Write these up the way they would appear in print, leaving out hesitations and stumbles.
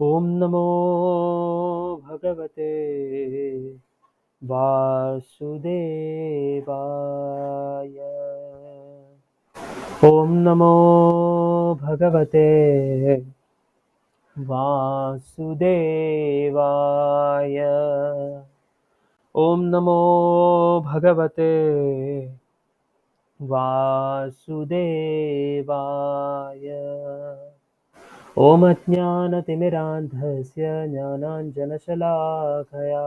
ॐ नमो भगवते वासुदेवाय। ॐ नमो भगवते वासुदेवाय। ॐ नमो भगवते वासुदेवाय। ॐ अज्ञानतिमिरान्धस्य ज्ञानाञ्जनशलाकया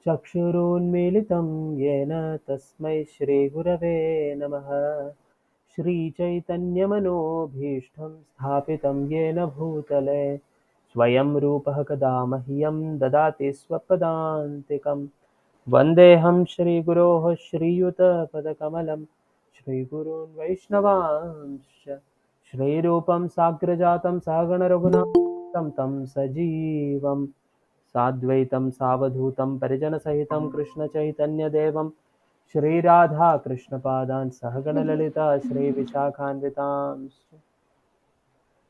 चक्षुरुन्मीलितं येन तस्मै श्रीगुरवे नमः। श्रीचैतन्यमनोभीष्टं स्थापितं येन भूतले स्वयं रूपः कदा मह्यं ददाति स्वपदान्तिकं। वन्देऽहं श्रीगुरोः श्रीयुतपदकमलं श्रीगुरून् वैष्णवांश्च श्रीरूपं साग्रजातं सहगणरघुनाथं तं सजीवं साद्वैतं सावधूतं परिजनसहितं कृष्णचैतन्यदेवं श्रीराधाकृष्णपादान् सहगणललिता श्रीविशाखान्वितांश्च।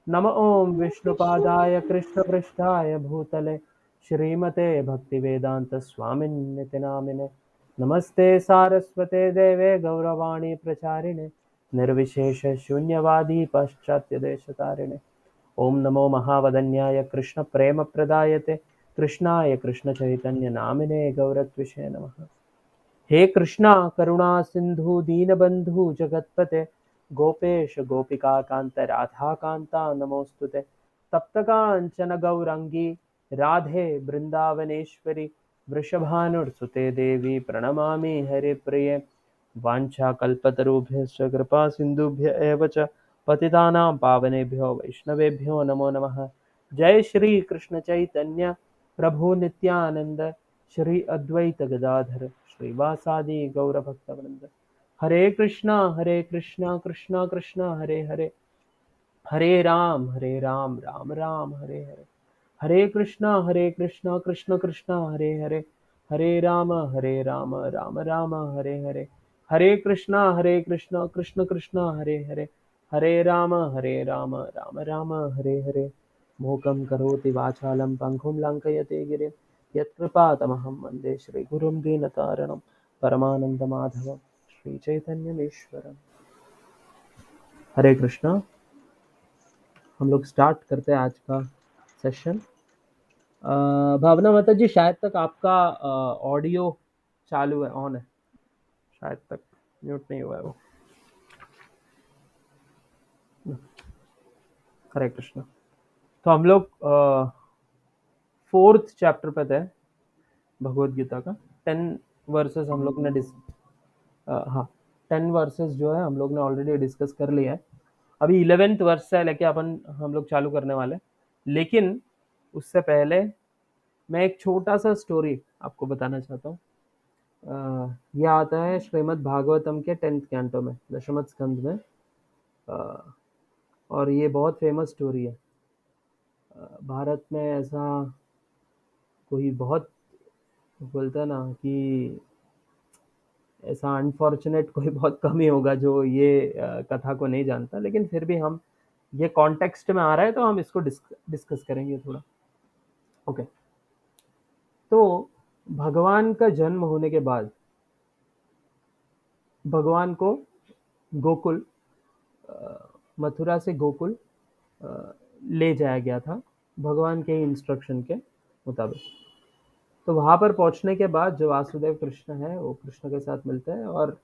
नम ॐ विष्णुपादाय कृष्णपृष्ठाय भूतले श्रीमते भक्तिवेदान्तस्वामिन्निति नामिने। नमस्ते सारस्वते देवे गौरवाणी प्रचारिणे निर्विशेषशून्यवादी पाश्चात्यदेशतारिणे। ॐ नमो महावदन्याय कृष्णप्रेमप्रदायते कृष्णाय कृष्णचैतन्यनामिने गौरत्विषे नमः। हे कृष्णा करुणा सिंधु दीनबंधु जगतपते गोपेश गोपिका कांत राधा कांता नमोस्तुते। तप्त कांचन गौरंगी राधे वृंदावनेश्वरी वृषभानुसुते देवी प्रणमामि हरिप्रिये। वाञ्छाकल्पतरुभ्यश्च कृपा सिन्धुभ्य एव च पतितानां पावनेभ्यो वैष्णवेभ्यो नमो नमः। जय श्री कृष्ण चैतन्य प्रभु नित्यानंद श्री अद्वैत गदाधर श्रीवासादि गौरभक्तवृंद। हरे कृष्णा कृष्णा कृष्णा हरे हरे हरे राम राम राम हरे हरे। हरे कृष्णा कृष्ण कृष्ण हरे हरे हरे राम राम हरे हरे। हरे कृष्णा कृष्ण कृष्ण हरे हरे हरे राम राम राम हरे हरे। मूकं करोति वाचालं पङ्गुं लङ्घयते गिरिं यत्कृपातमहं वन्दे श्रीगुरुं दीनतारिणं परमानन्दमाधवं श्रीचैतन्यमीश्वरम्। हरे कृष्णा। हम लोग स्टार्ट करते हैं आज का सेशन। भावना माता जी, शायद तक आपका ऑडियो चालू है, ऑन है, शायद तक म्यूट नहीं हुआ है वो। हरे कृष्णा। तो हम लोग फोर्थ चैप्टर पे थे भगवत गीता का। 10 वर्सेस हम लोग ने हाँ 10 वर्सेस जो है हम लोग ने ऑलरेडी डिस्कस कर लिया है। अभी 11th वर्स से लेके हम लोग चालू करने वाले, लेकिन उससे पहले मैं एक छोटा सा स्टोरी आपको बताना चाहता हूँ। यह आता है श्रीमद् भागवतम के 10th कैंटो में, दशम स्कंद में। और ये बहुत फेमस स्टोरी है। भारत में ऐसा कोई बहुत बोलता है ना कि ऐसा अनफॉर्चुनेट कोई बहुत कम ही होगा जो ये कथा को नहीं जानता, लेकिन फिर भी हम ये कॉन्टेक्स्ट में आ रहा है तो हम इसको डिस्कस करेंगे थोड़ा। ओके। तो भगवान का जन्म होने के बाद भगवान को गोकुल, मथुरा से गोकुल ले जाया गया था भगवान के इंस्ट्रक्शन के मुताबिक। तो वहां पर पहुंचने के बाद जो वासुदेव कृष्ण है वो कृष्ण के साथ मिलते हैं, और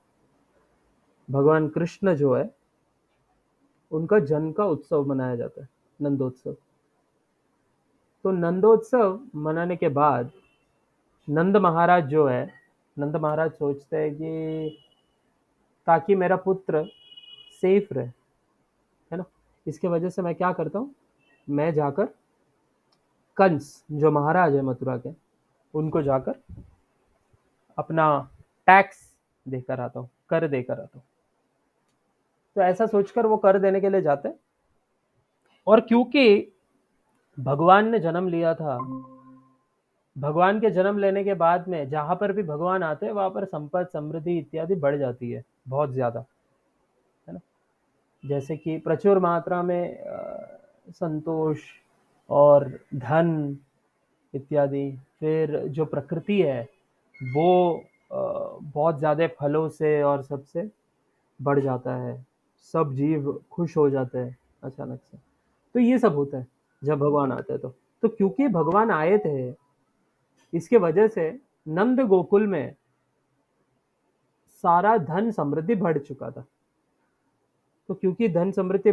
भगवान कृष्ण जो है उनका जन्म का उत्सव मनाया जाता है, नंदोत्सव। तो नंदोत्सव मनाने के बाद नंद महाराज जो है, नंद महाराज सोचते हैं कि ताकि मेरा पुत्र सेफ रहे, है ना, इसके वजह से मैं क्या करता हूँ, मैं जाकर कंस जो महाराज है मथुरा के, उनको जाकर अपना टैक्स देकर आता हूँ, कर देकर आता हूँ। तो ऐसा सोचकर वो कर देने के लिए जाते हैं। और क्योंकि भगवान ने जन्म लिया था, भगवान के जन्म लेने के बाद में जहां पर भी भगवान आते हैं वहां पर संपत्ति समृद्धि इत्यादि बढ़ जाती है बहुत ज्यादा, है ना। जैसे कि प्रचुर मात्रा में संतोष, और धन इत्यादि। फिर जो प्रकृति है वो बहुत ज़्यादा फलों से और सबसे बढ़ जाता है। सब जीव खुश हो जाते हैं अचानक से। तो ये सब होता है जब भगवान आते हैं तो क्योंकि भगवान आए थे, इसके वजह से नंद गोकुल में सारा धन समृद्धि बढ़ चुका था। तो क्योंकि धन समृद्धि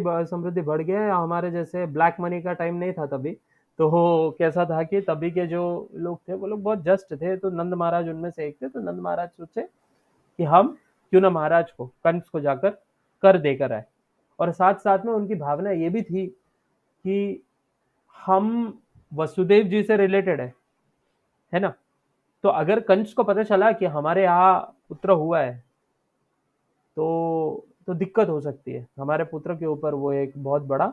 बढ़ गया है, हमारे जैसे ब्लैक मनी का टाइम नहीं था तभी। तो वो कैसा था कि तभी के जो लोग थे वो लोग बहुत जस्ट थे, तो नंद महाराज उनमें से एक थे। तो नंद महाराज सोचे कि हम क्यों ना महाराज को, कंस को जाकर कर देकर आए। और साथ साथ में उनकी भावना ये भी थी कि हम वसुदेव जी से रिलेटेड है ना। तो अगर कंस को पता चला कि हमारे यहाँ पुत्र हुआ है तो दिक्कत हो सकती है, हमारे पुत्र के ऊपर वो एक बहुत बड़ा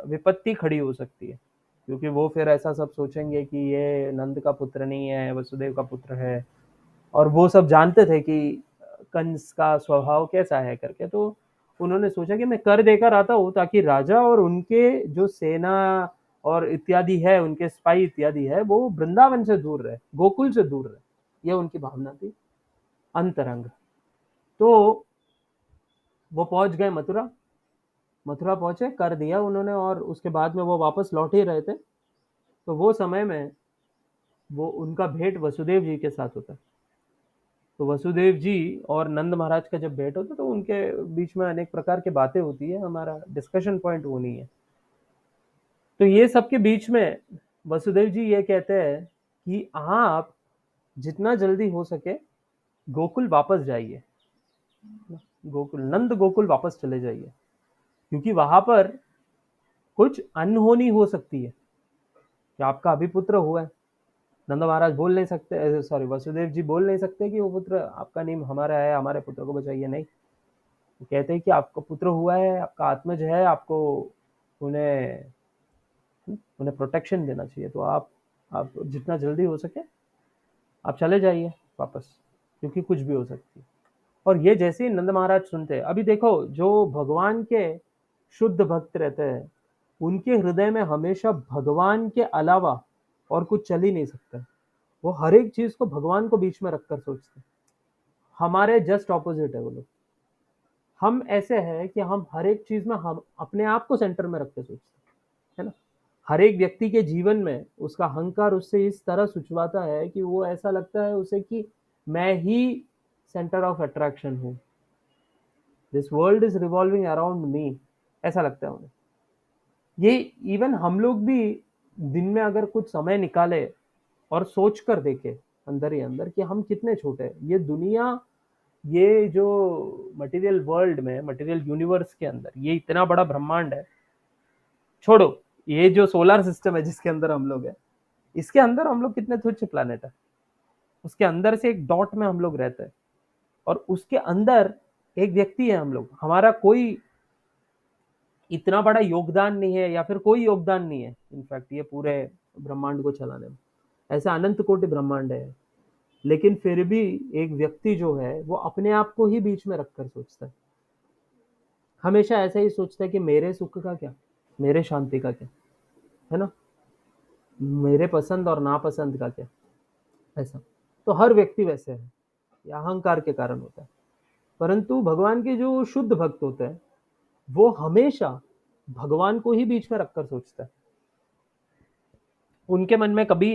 विपत्ति खड़ी हो सकती है। क्योंकि वो फिर ऐसा सब सोचेंगे कि ये नंद का पुत्र नहीं है, वसुदेव का पुत्र है। और वो सब जानते थे कि कंस का स्वभाव कैसा है करके। तो उन्होंने सोचा कि मैं कर देकर आता हूँ ताकि राजा और उनके जो सेना और इत्यादि है, उनके स्पाई इत्यादि है, वो वृंदावन से दूर रहे, गोकुल से दूर रहे। ये उनकी भावना थी अंतरंग। तो वो पहुंच गए मथुरा। मथुरा पहुंचे, कर दिया उन्होंने, और उसके बाद में वो वापस लौट ही रहे थे। तो वो समय में वो उनका भेंट वसुदेव जी के साथ होता है। तो वसुदेव जी और नंद महाराज का जब भेंट होता है तो उनके बीच में अनेक प्रकार की बातें होती है, हमारा डिस्कशन पॉइंट वो नहीं है। तो ये सब के बीच में वसुदेव जी ये कहते हैं कि आप जितना जल्दी हो सके गोकुल वापस जाइए, गोकुल, नंद गोकुल वापस चले जाइए, क्योंकि वहां पर कुछ अनहोनी हो सकती है कि आपका अभी पुत्र हुआ है। नंद महाराज बोल नहीं सकते, सॉरी, वसुदेव जी बोल नहीं सकते कि वो पुत्र आपका नहीं, हमारा है, हमारे पुत्र को बचाइए, नहीं। वो कहते हैं कि आपका पुत्र हुआ है, आपका आत्मज है, आपको उन्हें उन्हें प्रोटेक्शन देना चाहिए। तो आप जितना जल्दी हो सके आप चले जाइए वापस, क्योंकि कुछ भी हो सकती है। और ये जैसे ही नंद महाराज सुनते हैं, अभी देखो जो भगवान के शुद्ध भक्त रहते हैं उनके हृदय में हमेशा भगवान के अलावा और कुछ चल ही नहीं सकता। वो हर एक चीज को भगवान को बीच में रखकर सोचते हैं। हमारे जस्ट ऑपोजिट है वो लोग। हम ऐसे हैं कि हम हर एक चीज में हम अपने आप को सेंटर में रख के सोचते हैं, है ना। हर एक व्यक्ति के जीवन में उसका अहंकार उससे इस तरह सुचवाता है कि वो ऐसा लगता है उसे कि मैं ही सेंटर ऑफ अट्रैक्शन हूँ, this world is revolving around me, ऐसा लगता है उन्हें। ये इवन हम लोग भी दिन में अगर कुछ समय निकाले और सोच कर देखे अंदर ही अंदर कि हम कितने छोटे हैं, ये दुनिया, ये जो मटेरियल वर्ल्ड में, मटेरियल यूनिवर्स के अंदर ये इतना बड़ा ब्रह्मांड है, छोड़ो, ये जो सोलर सिस्टम है जिसके अंदर हम लोग है, इसके अंदर हम लोग कितने तुच्छ प्लानट है। उसके अंदर से एक डॉट में हम लोग रहते हैं, और उसके अंदर एक व्यक्ति है हम लोग, हमारा कोई इतना बड़ा योगदान नहीं है, या फिर कोई योगदान नहीं है इनफैक्ट ये पूरे ब्रह्मांड को चलाने में। ऐसा अनंत कोटि ब्रह्मांड है, लेकिन फिर भी एक व्यक्ति जो है वो अपने आप को ही बीच में रखकर सोचता है। हमेशा ऐसा ही सोचता है कि मेरे सुख का क्या, मेरे शांति का क्या, है ना, मेरे पसंद और नापसंद का क्या, ऐसा। तो हर व्यक्ति वैसे है, ये अहंकार के कारण होता है। परंतु भगवान के जो शुद्ध भक्त होते हैं वो हमेशा भगवान को ही बीच में रखकर सोचता है। उनके मन में कभी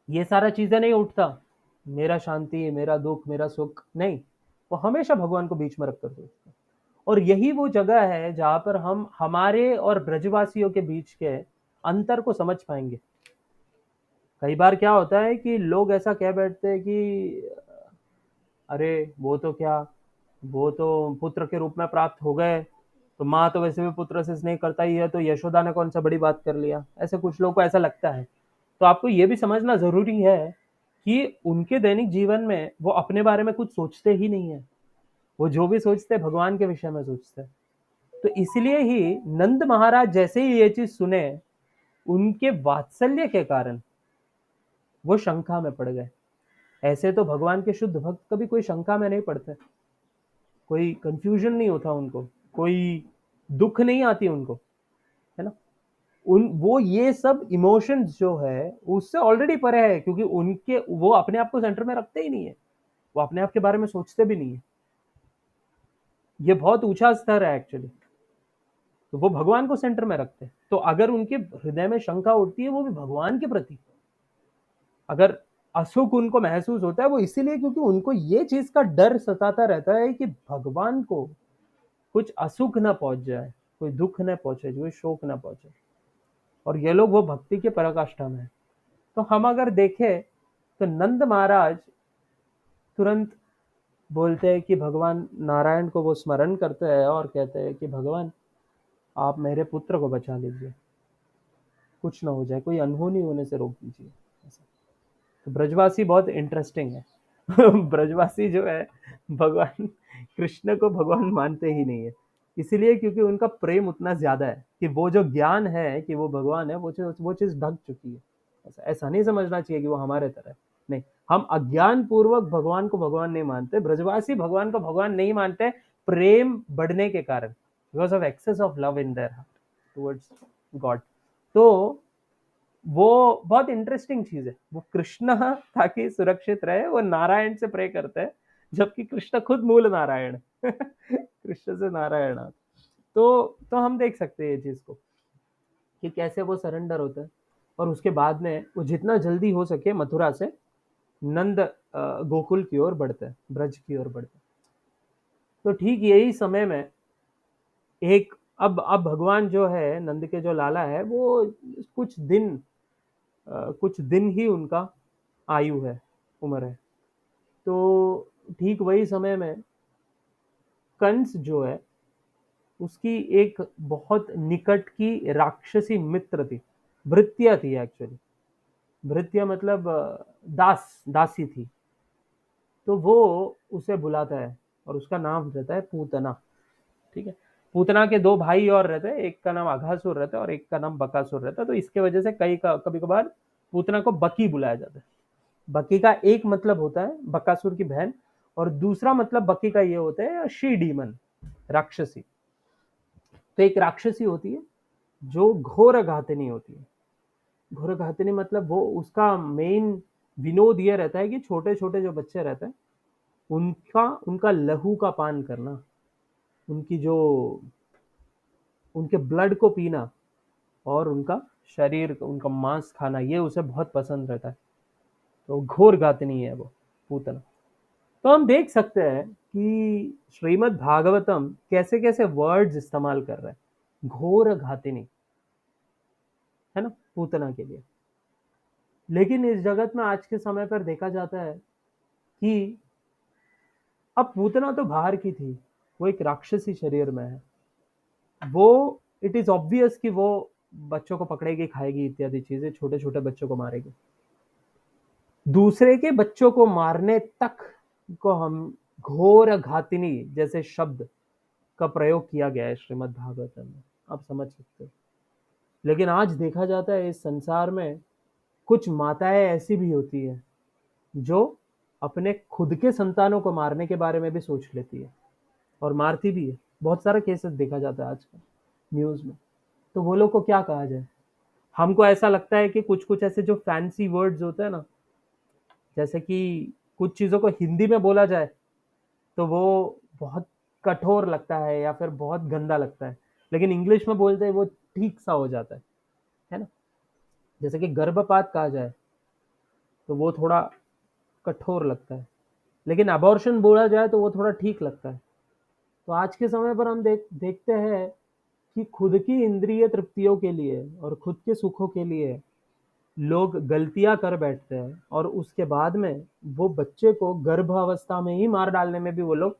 ये सारा चीजें नहीं उठता, मेरा शांति, मेरा दुख, मेरा सुख, नहीं। वो हमेशा भगवान को बीच में रखकर सोचता है। और यही वो जगह है जहां पर हम हमारे और ब्रजवासियों के बीच के अंतर को समझ पाएंगे। कई बार क्या होता है कि लोग ऐसा कह बैठते हैं कि अरे वो तो क्या, वो तो पुत्र के रूप में प्राप्त हो गए, तो माँ तो वैसे भी पुत्र से स्नेह करता ही है, तो यशोदा ने कौन सा बड़ी बात कर लिया, ऐसे कुछ लोगों को ऐसा लगता है। तो आपको ये भी समझना जरूरी है कि उनके दैनिक जीवन में वो अपने बारे में कुछ सोचते ही नहीं है। वो जो भी सोचते हैं भगवान के विषय में सोचते हैं। तो इसलिए ही नंद महाराज जैसे ही ये चीज सुने, उनके वात्सल्य के कारण वो शंका में पड़ गए। ऐसे तो भगवान के शुद्ध भक्त कभी कोई शंका में नहीं पड़ते, कोई कंफ्यूजन नहीं होता उनको, कोई दुख नहीं आती उनको, है ना। वो ये सब इमोशंस जो है उससे ऑलरेडी परे है, क्योंकि उनके वो अपने आप को सेंटर में रखते ही नहीं है, वो अपने आप के बारे में सोचते भी नहीं है। ये बहुत ऊंचा स्तर है एक्चुअली। तो वो भगवान को सेंटर में रखते हैं, तो अगर उनके हृदय में शंका उठती है वो भी भगवान के प्रति, अगर असुख उनको महसूस होता है वो इसीलिए क्योंकि उनको ये चीज का डर सताता रहता है कि भगवान को कुछ असुख ना पहुंच जाए, कोई दुख ना पहुंचे, कोई शोक ना पहुंचे। और ये लोग वो भक्ति के पराकाष्ठा में है। तो हम अगर देखें तो नंद महाराज तुरंत बोलते हैं कि भगवान नारायण को वो स्मरण करते हैं और कहते हैं कि भगवान आप मेरे पुत्र को बचा लीजिए, कुछ ना हो जाए, कोई अनहोनी होने से रोक दीजिए। ऐसा। तो ब्रजवासी बहुत इंटरेस्टिंग है। ब्रजवासी जो है भगवान कृष्ण को भगवान मानते ही नहीं है, इसीलिए क्योंकि उनका प्रेम उतना ज्यादा है कि वो जो ज्ञान है कि वो भगवान है वो चीज ढक चुकी है। ऐसा ऐसा नहीं समझना चाहिए कि वो हमारे तरह है। नहीं, हम अज्ञान पूर्वक भगवान को भगवान नहीं मानते, ब्रजवासी भगवान को भगवान नहीं मानते प्रेम बढ़ने के कारण, because of excess of love in their heart towards God. तो वो बहुत इंटरेस्टिंग चीज है, वो कृष्ण ताकि सुरक्षित रहे वो नारायण से प्रे करते हैं, जबकि कृष्ण खुद मूल नारायण है। कृष्ण से नारायण आता। तो हम देख सकते हैं ये चीज को कि कैसे वो सरेंडर होता है, और उसके बाद में वो जितना जल्दी हो सके मथुरा से नंद गोकुल की ओर बढ़ते हैं, ब्रज की ओर बढ़ते हैं। तो ठीक यही समय में एक अब भगवान जो है नंद के जो लाला है वो कुछ दिन कुछ दिन ही उनका आयु है, उम्र है। तो ठीक वही समय में कंस जो है उसकी एक बहुत निकट की राक्षसी मित्र थी, भृत्या थी एक्चुअली। भृत्या मतलब दासी थी। तो वो उसे बुलाता है और उसका नाम रहता है पूतना। ठीक है। पूतना के दो भाई और रहते हैं, एक का नाम अघासुर रहता है और एक का नाम बकासुर रहता है। तो इसके वजह से कभी कभार पूतना को बकी बुलाया जाता है। बकी का एक मतलब होता है बकासुर की बहन, और दूसरा मतलब बकी का ये होता है शी डीमन, राक्षसी। तो एक राक्षसी होती है जो घोर घातनी होती है। घोर घातनी मतलब वो उसका मेन विनोद ये रहता है कि छोटे छोटे जो बच्चे रहते हैं उनका उनका लहू का पान करना, उनकी जो उनके ब्लड को पीना और उनका शरीर उनका मांस खाना, ये उसे बहुत पसंद रहता है। तो घोर घातनी है वो पूतना। तो हम देख सकते हैं कि श्रीमद् भागवतम कैसे कैसे वर्ड्स इस्तेमाल कर रहा है, घोर घातिनी, है ना, पूतना के लिए। लेकिन इस जगत में आज के समय पर देखा जाता है कि अब पूतना तो बाहर की थी, वो एक राक्षसी शरीर में है। वो इट इज ऑब्वियस कि वो बच्चों को पकड़ेगी, खाएगी, इत्यादि चीजें, छोटे छोटे बच्चों को मारेगी। दूसरे के बच्चों को मारने तक को हम घोर घातिनी जैसे शब्द का प्रयोग किया गया है श्रीमद् भागवतम में, आप समझ सकते हो। लेकिन आज देखा जाता है इस संसार में कुछ माताएं ऐसी भी होती है जो अपने खुद के संतानों को मारने के बारे में भी सोच लेती है और मारती भी है। बहुत सारा केसेस देखा जाता है आजकल न्यूज में। तो वो लोग को क्या कहा जाए? हमको ऐसा लगता है कि कुछ कुछ ऐसे जो फैंसी वर्ड्स होते हैं ना, जैसे कि कुछ चीजों को हिंदी में बोला जाए तो वो बहुत कठोर लगता है या फिर बहुत गंदा लगता है, लेकिन इंग्लिश में बोलते हैं वो ठीक सा हो जाता है ना। जैसे कि गर्भपात कहा जाए तो वो थोड़ा कठोर लगता है, लेकिन अबॉर्शन बोला जाए तो वो थोड़ा ठीक लगता है। तो आज के समय पर हम देखते हैं कि खुद की इंद्रिय तृप्तियों के लिए और खुद के सुखों के लिए लोग गलतियां कर बैठते हैं, और उसके बाद में वो बच्चे को गर्भ अवस्था में ही मार डालने में भी वो लोग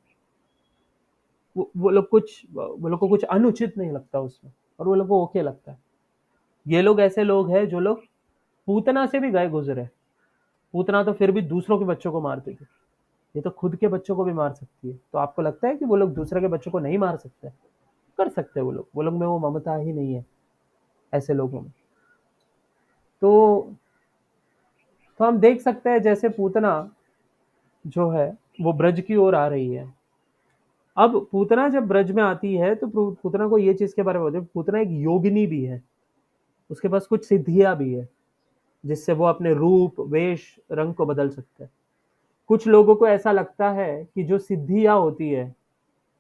को कुछ अनुचित नहीं लगता उसमें, और वो लोग को ओके लगता है। ये लोग ऐसे लोग हैं जो लोग पूतना से भी गए गुजरे। पूतना तो फिर भी दूसरों के बच्चों को मारती थी, ये तो खुद के बच्चों को भी मार सकती है। तो आपको लगता है कि वो लोग दूसरे के बच्चों को नहीं मार सकते? कर सकते हैं। वो लोग में वो ममता ही नहीं है ऐसे लोगों में। तो तो हम देख सकते हैं जैसे पूतना जो है वो ब्रज की ओर आ रही है। अब पूतना जब ब्रज में आती है तो पूतना को ये चीज के बारे में बोलते हैं, पूतना एक योगिनी भी है। उसके पास कुछ सिद्धियां भी है जिससे वो अपने रूप, वेश, रंग को बदल सकते हैं। कुछ लोगों को ऐसा लगता है कि जो सिद्धियां होती है,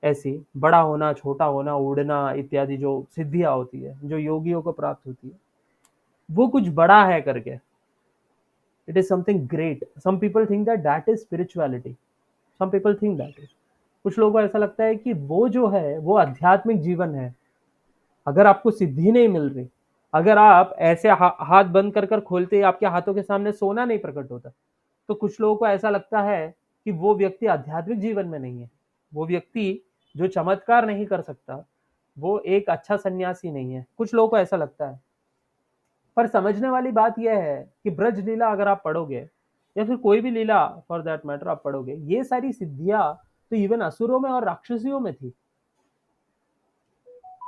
ऐसी बड़ा होना, छोटा होना, उड़ना इत्यादि जो सिद्धियां होती है, जो योगियों को प्राप्त होती है, वो कुछ बड़ा है करके, it is something great. Some people think that that is spirituality, some people think that is. कुछ लोगों को ऐसा लगता है कि वो जो है वो आध्यात्मिक जीवन है। अगर आपको सिद्धि नहीं मिल रही, अगर आप ऐसे हाथ बंद कर कर खोलते ही आपके हाथों के सामने सोना नहीं प्रकट होता, तो कुछ लोगों को ऐसा लगता है कि वो व्यक्ति आध्यात्मिक जीवन में नहीं है। वो व्यक्ति जो चमत्कार नहीं कर सकता, वो एक अच्छा सन्यासी नहीं है। कुछ लोगों को ऐसा लगता है। पर समझने वाली बात यह है कि ब्रज लीला अगर आप पढ़ोगे, या फिर कोई भी लीला फॉर दैट मैटर आप पढ़ोगे, ये सारी सिद्धियां तो इवन असुरों में और राक्षसियों में थी।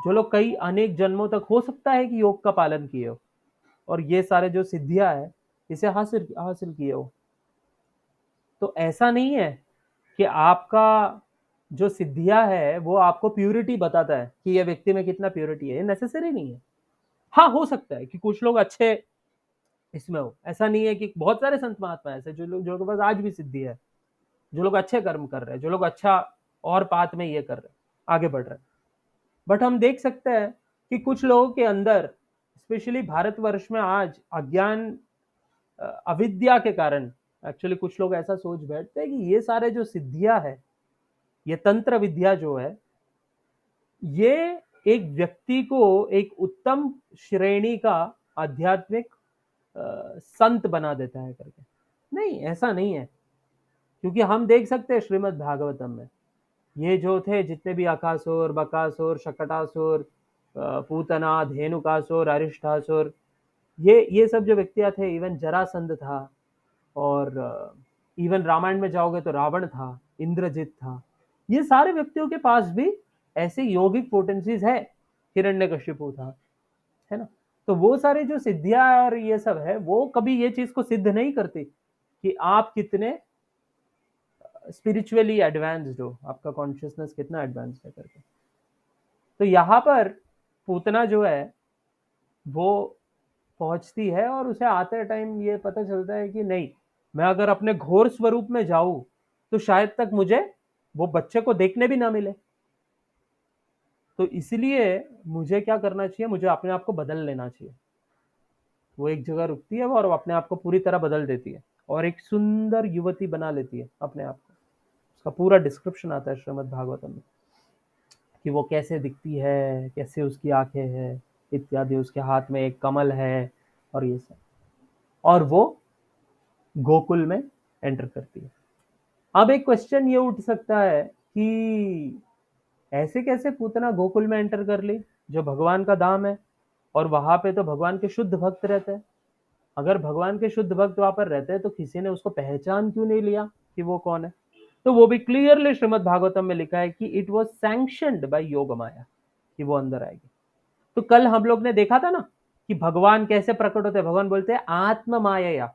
जो लोग कई अनेक जन्मों तक हो सकता है कि योग का पालन किए हो और ये सारे जो सिद्धियां है इसे हासिल हासिल किए हो। तो ऐसा नहीं है कि आपका जो सिद्धियां है वो आपको प्यूरिटी बताता है कि ये व्यक्ति में कितना प्यूरिटी है, ये नेसेसरी नहीं है। हाँ, हो सकता है कि कुछ लोग अच्छे इसमें हो। ऐसा नहीं है कि बहुत सारे संत महात्मा ऐसे जो लोग, जो के पास आज भी सिद्धि है, जो लोग अच्छे कर्म कर रहे हैं, जो लोग अच्छा और पात में ये कर रहे हैं, आगे बढ़ रहे हैं। बट हम देख सकते हैं कि कुछ लोगों के अंदर, स्पेशली भारतवर्ष में आज अज्ञान, अविद्या के कारण एक्चुअली कुछ लोग ऐसा सोच बैठते हैं कि ये सारे जो सिद्धियां है, ये तंत्र विद्या जो है, ये एक व्यक्ति को एक उत्तम श्रेणी का आध्यात्मिक संत बना देता है करके। नहीं, ऐसा नहीं है। क्योंकि हम देख सकते हैं श्रीमद् भागवतम में ये जो थे जितने भी अकासुर, बकासुर, शकटासुर, पूतना, धेनुकासुर, अरिष्टासुर, ये सब जो व्यक्तियां थे, इवन जरासंध था, और इवन रामायण में जाओगे तो रावण था, इंद्रजित था, ये सारे व्यक्तियों के पास भी ऐसे यौगिक पोटेंसीज है। हिरण्यकशिपु था, है ना। तो वो सारे जो सिद्धियां और ये सब है, वो कभी ये चीज को सिद्ध नहीं करती कि आप कितने स्पिरिचुअली एडवांस्ड हो, आपका कॉन्शियसनेस कितना एडवांस्ड है करके। तो यहाँ पर पूतना जो है वो पहुंचती है और उसे आते टाइम ये पता चलता है कि नहीं, मैं अगर अपने घोर स्वरूप में जाऊं तो शायद तक मुझे वो बच्चे को देखने भी ना मिले। तो इसलिए मुझे क्या करना चाहिए, मुझे अपने आप को बदल लेना चाहिए। वो एक जगह रुकती है और अपने आप को पूरी तरह बदल देती है और एक सुंदर युवती बना लेती है अपने आप को। उसका पूरा डिस्क्रिप्शन आता है श्रीमद् भागवतम में कि वो कैसे दिखती है, कैसे उसकी आंखें हैं इत्यादि, उसके हाथ में एक कमल है और ये सब, और वो गोकुल में एंटर करती है। अब एक क्वेश्चन ये उठ सकता है कि ऐसे कैसे पूतना गोकुल में एंटर कर ली, जो भगवान का धाम है, और वहां पे तो भगवान के शुद्ध भक्त रहते हैं। अगर भगवान के शुद्ध भक्त वहां पर रहते हैं तो किसी ने उसको पहचान क्यों नहीं लिया कि वो कौन है। तो वो भी क्लियरली श्रीमद् भागवतम में लिखा है कि इट वॉज सैंक्शनड बाय योग माया कि वो अंदर आएगी। तो कल हम लोग ने देखा था ना कि भगवान कैसे प्रकट होते हैं। भगवान बोलते हैं आत्म माया,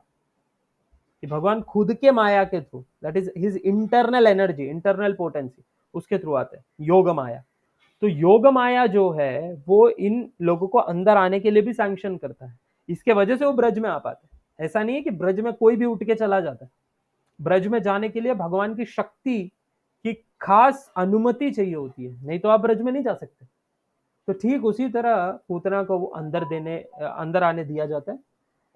कि भगवान खुद के माया के through, that is his internal energy, internal potency, उसके थ्रू आते हैं योग माया। तो योग माया जो है वो इन लोगों को अंदर आने के लिए भी सैंक्शन करता है। इसके वजह से वो ब्रज में आ पाते हैं। ऐसा नहीं है कि ब्रज में कोई भी उठ के चला जाता है। ब्रज में जाने के लिए भगवान की शक्ति की खास अनुमति चाहिए होती है, नहीं तो आप ब्रज में नहीं जा सकते। तो ठीक उसी तरह पूतना को वो अंदर आने दिया जाता है।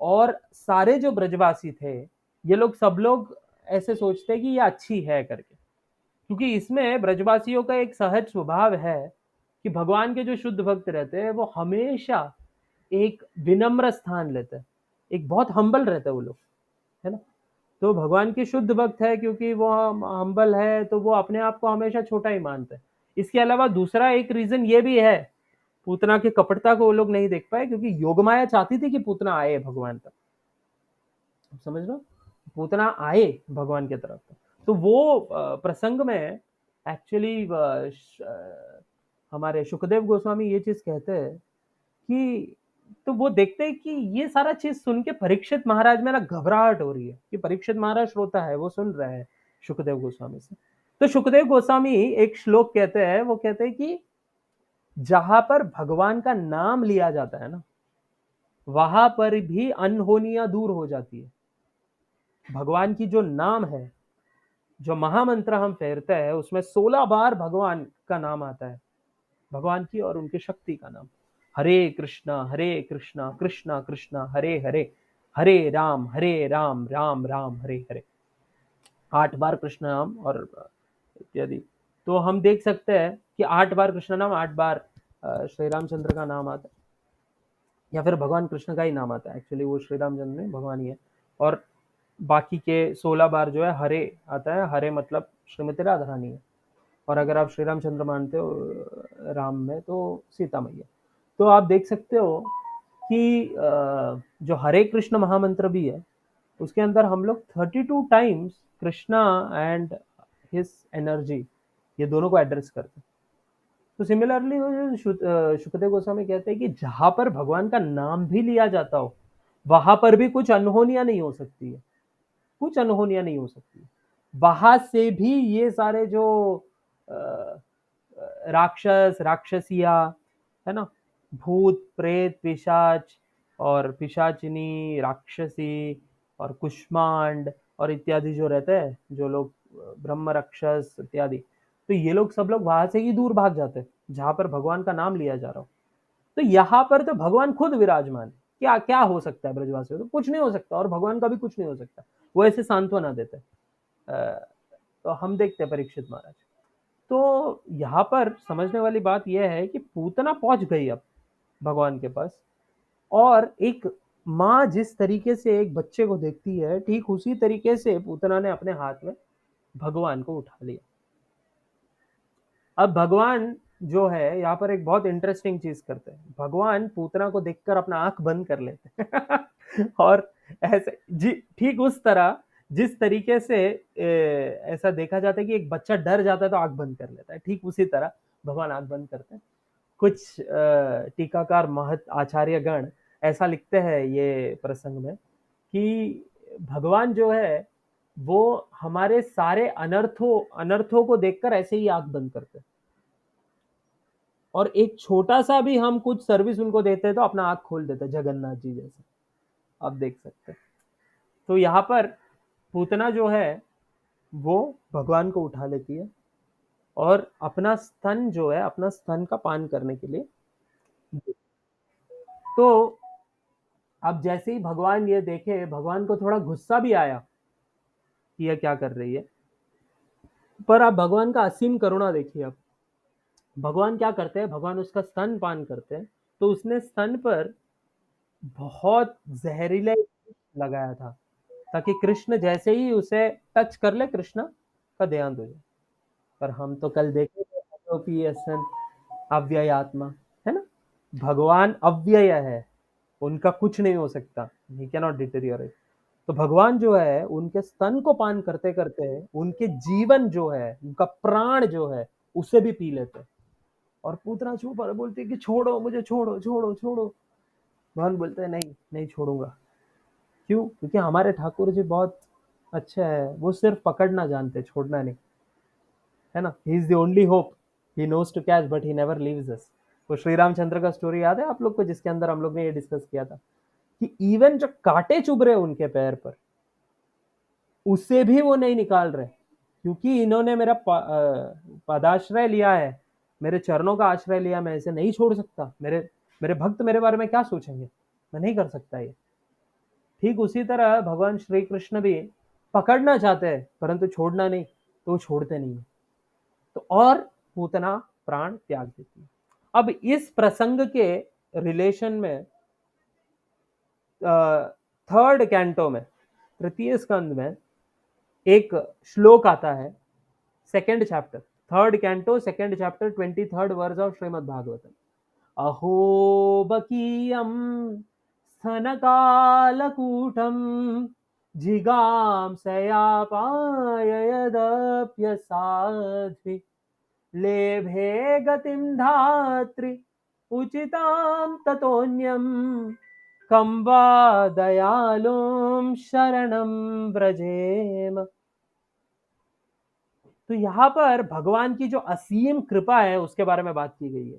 और सारे जो ब्रजवासी थे, ये लोग सब लोग ऐसे सोचते हैं कि ये अच्छी है करके, क्योंकि इसमें ब्रजवासियों का एक सहज स्वभाव है कि भगवान के जो शुद्ध भक्त रहते हैं वो हमेशा एक विनम्र स्थान लेते हैं, एक बहुत हम्बल रहते हैं वो लोग, है ना। तो भगवान के शुद्ध भक्त है, क्योंकि वो हम्बल है तो वो अपने आप को हमेशा छोटा ही मानते हैं। इसके अलावा दूसरा एक रीजन ये भी है, पूतना की कपटता को वो लोग नहीं देख पाए, क्योंकि योगमाया चाहती थी कि पूतना आए भगवान तक, समझ लो, पूतना आए भगवान की तरफ। तो वो प्रसंग में एक्चुअली हमारे सुखदेव गोस्वामी ये चीज कहते हैं कि, तो वो देखते हैं कि ये सारा चीज सुन के परीक्षित महाराज में ना घबराहट हो रही है, कि परीक्षित महाराज श्रोता है, वो सुन रहे हैं सुखदेव गोस्वामी से। तो सुखदेव गोस्वामी एक श्लोक कहते हैं, वो कहते हैं कि जहां पर भगवान का नाम लिया जाता है ना, वहां पर भी अनहोनियां दूर हो जाती है। भगवान की जो नाम है, जो महामंत्र हम फेरते हैं, उसमें 16 बार भगवान का नाम आता है, भगवान की और उनकी शक्ति का नाम। हरे कृष्णा कृष्णा कृष्णा हरे हरे, हरे राम राम राम हरे हरे। 8 बार कृष्ण नाम और इत्यादि। तो हम देख सकते हैं कि 8 बार कृष्ण नाम, 8 बार श्री रामचंद्र का नाम आता है, या फिर भगवान कृष्ण का ही नाम आता है। एक्चुअली वो श्री रामचंद्र नहीं, भगवान ही है। और बाकी के 16 बार जो है हरे आता है। हरे मतलब श्रीमती राधा रानी है। और अगर आप श्री रामचंद्र मानते हो राम में, तो सीता मैया। तो आप देख सकते हो कि जो हरे कृष्ण महामंत्र भी है, उसके अंदर हम लोग 32 times Krishna and his energy, ये दोनों को एड्रेस करते हैं। तो सिमिलरली शुकदेव गोस्वामी कहते हैं कि जहां पर भगवान का नाम भी लिया जाता हो, वहां पर भी कुछ अनहोनियां नहीं हो सकती है, कुछ अनहोनियां नहीं हो सकती है। वहां से भी ये सारे जो राक्षस राक्षसिया है ना, भूत प्रेत पिशाच और पिशाचिनी राक्षसी और कुष्मांड और इत्यादि जो रहते हैं, जो लोग ब्रह्म राक्षस इत्यादि, तो ये लोग सब लोग वहां से ही दूर भाग जाते हैं जहां पर भगवान का नाम लिया जा रहा हो। तो यहाँ पर तो भगवान खुद विराजमान है। क्या क्या हो सकता है ब्रजवासियों, तो कुछ नहीं हो सकता, और भगवान का भी कुछ नहीं हो सकता। वो ऐसे सांत्वना देते हैं। तो हम देखते हैं परीक्षित महाराज। तो यहाँ पर समझने वाली बात यह है कि पूतना पहुंच गई अब भगवान के पास, और एक माँ जिस तरीके से एक बच्चे को देखती है, ठीक उसी तरीके से पूतना ने अपने हाथ में भगवान को उठा लिया। अब भगवान जो है यहाँ पर एक बहुत इंटरेस्टिंग चीज करते हैं। भगवान पूतना को देखकर अपना आंख बंद कर लेते हैं और ऐसे जी ठीक उस तरह जिस तरीके से ऐसा देखा जाता है कि एक बच्चा डर जाता है तो आंख बंद कर लेता है, ठीक उसी तरह भगवान आंख बंद करते हैं। कुछ टीकाकार महत आचार्य गण ऐसा लिखते हैं ये प्रसंग में कि भगवान जो है वो हमारे सारे अनर्थों अनर्थों को देखकर ऐसे ही आंख बंद करते हैं, और एक छोटा सा भी हम कुछ सर्विस उनको देते हैं तो अपना आंख खोल देते हैं, जगन्नाथ जी जैसे आप देख सकते हैं। तो यहाँ पर पूतना जो है वो भगवान को उठा लेती है और अपना स्तन जो है, अपना स्तन का पान करने के लिए। तो अब जैसे ही भगवान ये देखे, भगवान को थोड़ा गुस्सा भी आया कि ये क्या कर रही है, पर आप भगवान का असीम करुणा देखिए। अब भगवान क्या करते हैं, भगवान उसका स्तन पान करते हैं, तो उसने स्तन पर बहुत जहरीला लगाया था, ताकि कृष्ण जैसे ही उसे टच कर ले, कृष्ण का देहांत हो जाए। पर हम तो कल देखे थे अव्ययसन, अव्यय आत्मा है ना, भगवान अव्यय है, उनका कुछ नहीं हो सकता, ही कैन नॉट डिटेरियोरेट। तो भगवान जो है उनके स्तन को पान करते करते उनके जीवन जो है, उनका प्राण जो है, उसे भी पी लेते हैं। और पूतना चुप पर बोलती है कि छोड़ो मुझे, छोड़ो छोड़ो छोड़ो। भगवान बोलते हैं नहीं नहीं छोड़ूंगा। क्यों? क्योंकि हमारे ठाकुर जी बहुत अच्छे हैं, वो सिर्फ पकड़ना जानते, छोड़ना नहीं, है ना। He is the only hope, he knows to catch but he never leaves us. वो श्री रामचंद्र का स्टोरी याद है आप लोग को, जिसके अंदर हम लोग ने ये डिस्कस किया था कि इवन जो कांटे चुभ रहे उनके पैर पर, उसे भी वो नहीं निकाल रहे, क्योंकि इन्होंने मेरा पदाश्रय लिया है, मेरे चरणों का आश्रय लिया, मैं इसे नहीं छोड़ सकता। मेरे मेरे भक्त मेरे बारे में क्या सोचेंगे, मैं नहीं कर सकता ये। ठीक उसी तरह भगवान श्री कृष्ण भी पकड़ना चाहते हैं परंतु छोड़ना नहीं, तो वो छोड़ते नहीं है। तो और पूतना प्राण त्याग देती है। अब इस प्रसंग के रिलेशन में थर्ड कैंटो में, तृतीय स्कंद में एक श्लोक आता है, second chapter, third canto second chapter 23rd verse of Shrimad Bhagavatam. अहो बकीयम स्तनकालकूटम जिगांसयापाय यदप्यसाध्वी लेभे गतिं धात्री उचितां ततोऽन्यं कं वा दयालुं शरणं व्रजेम। तो यहाँ पर भगवान की जो असीम कृपा है उसके बारे में बात की गई है।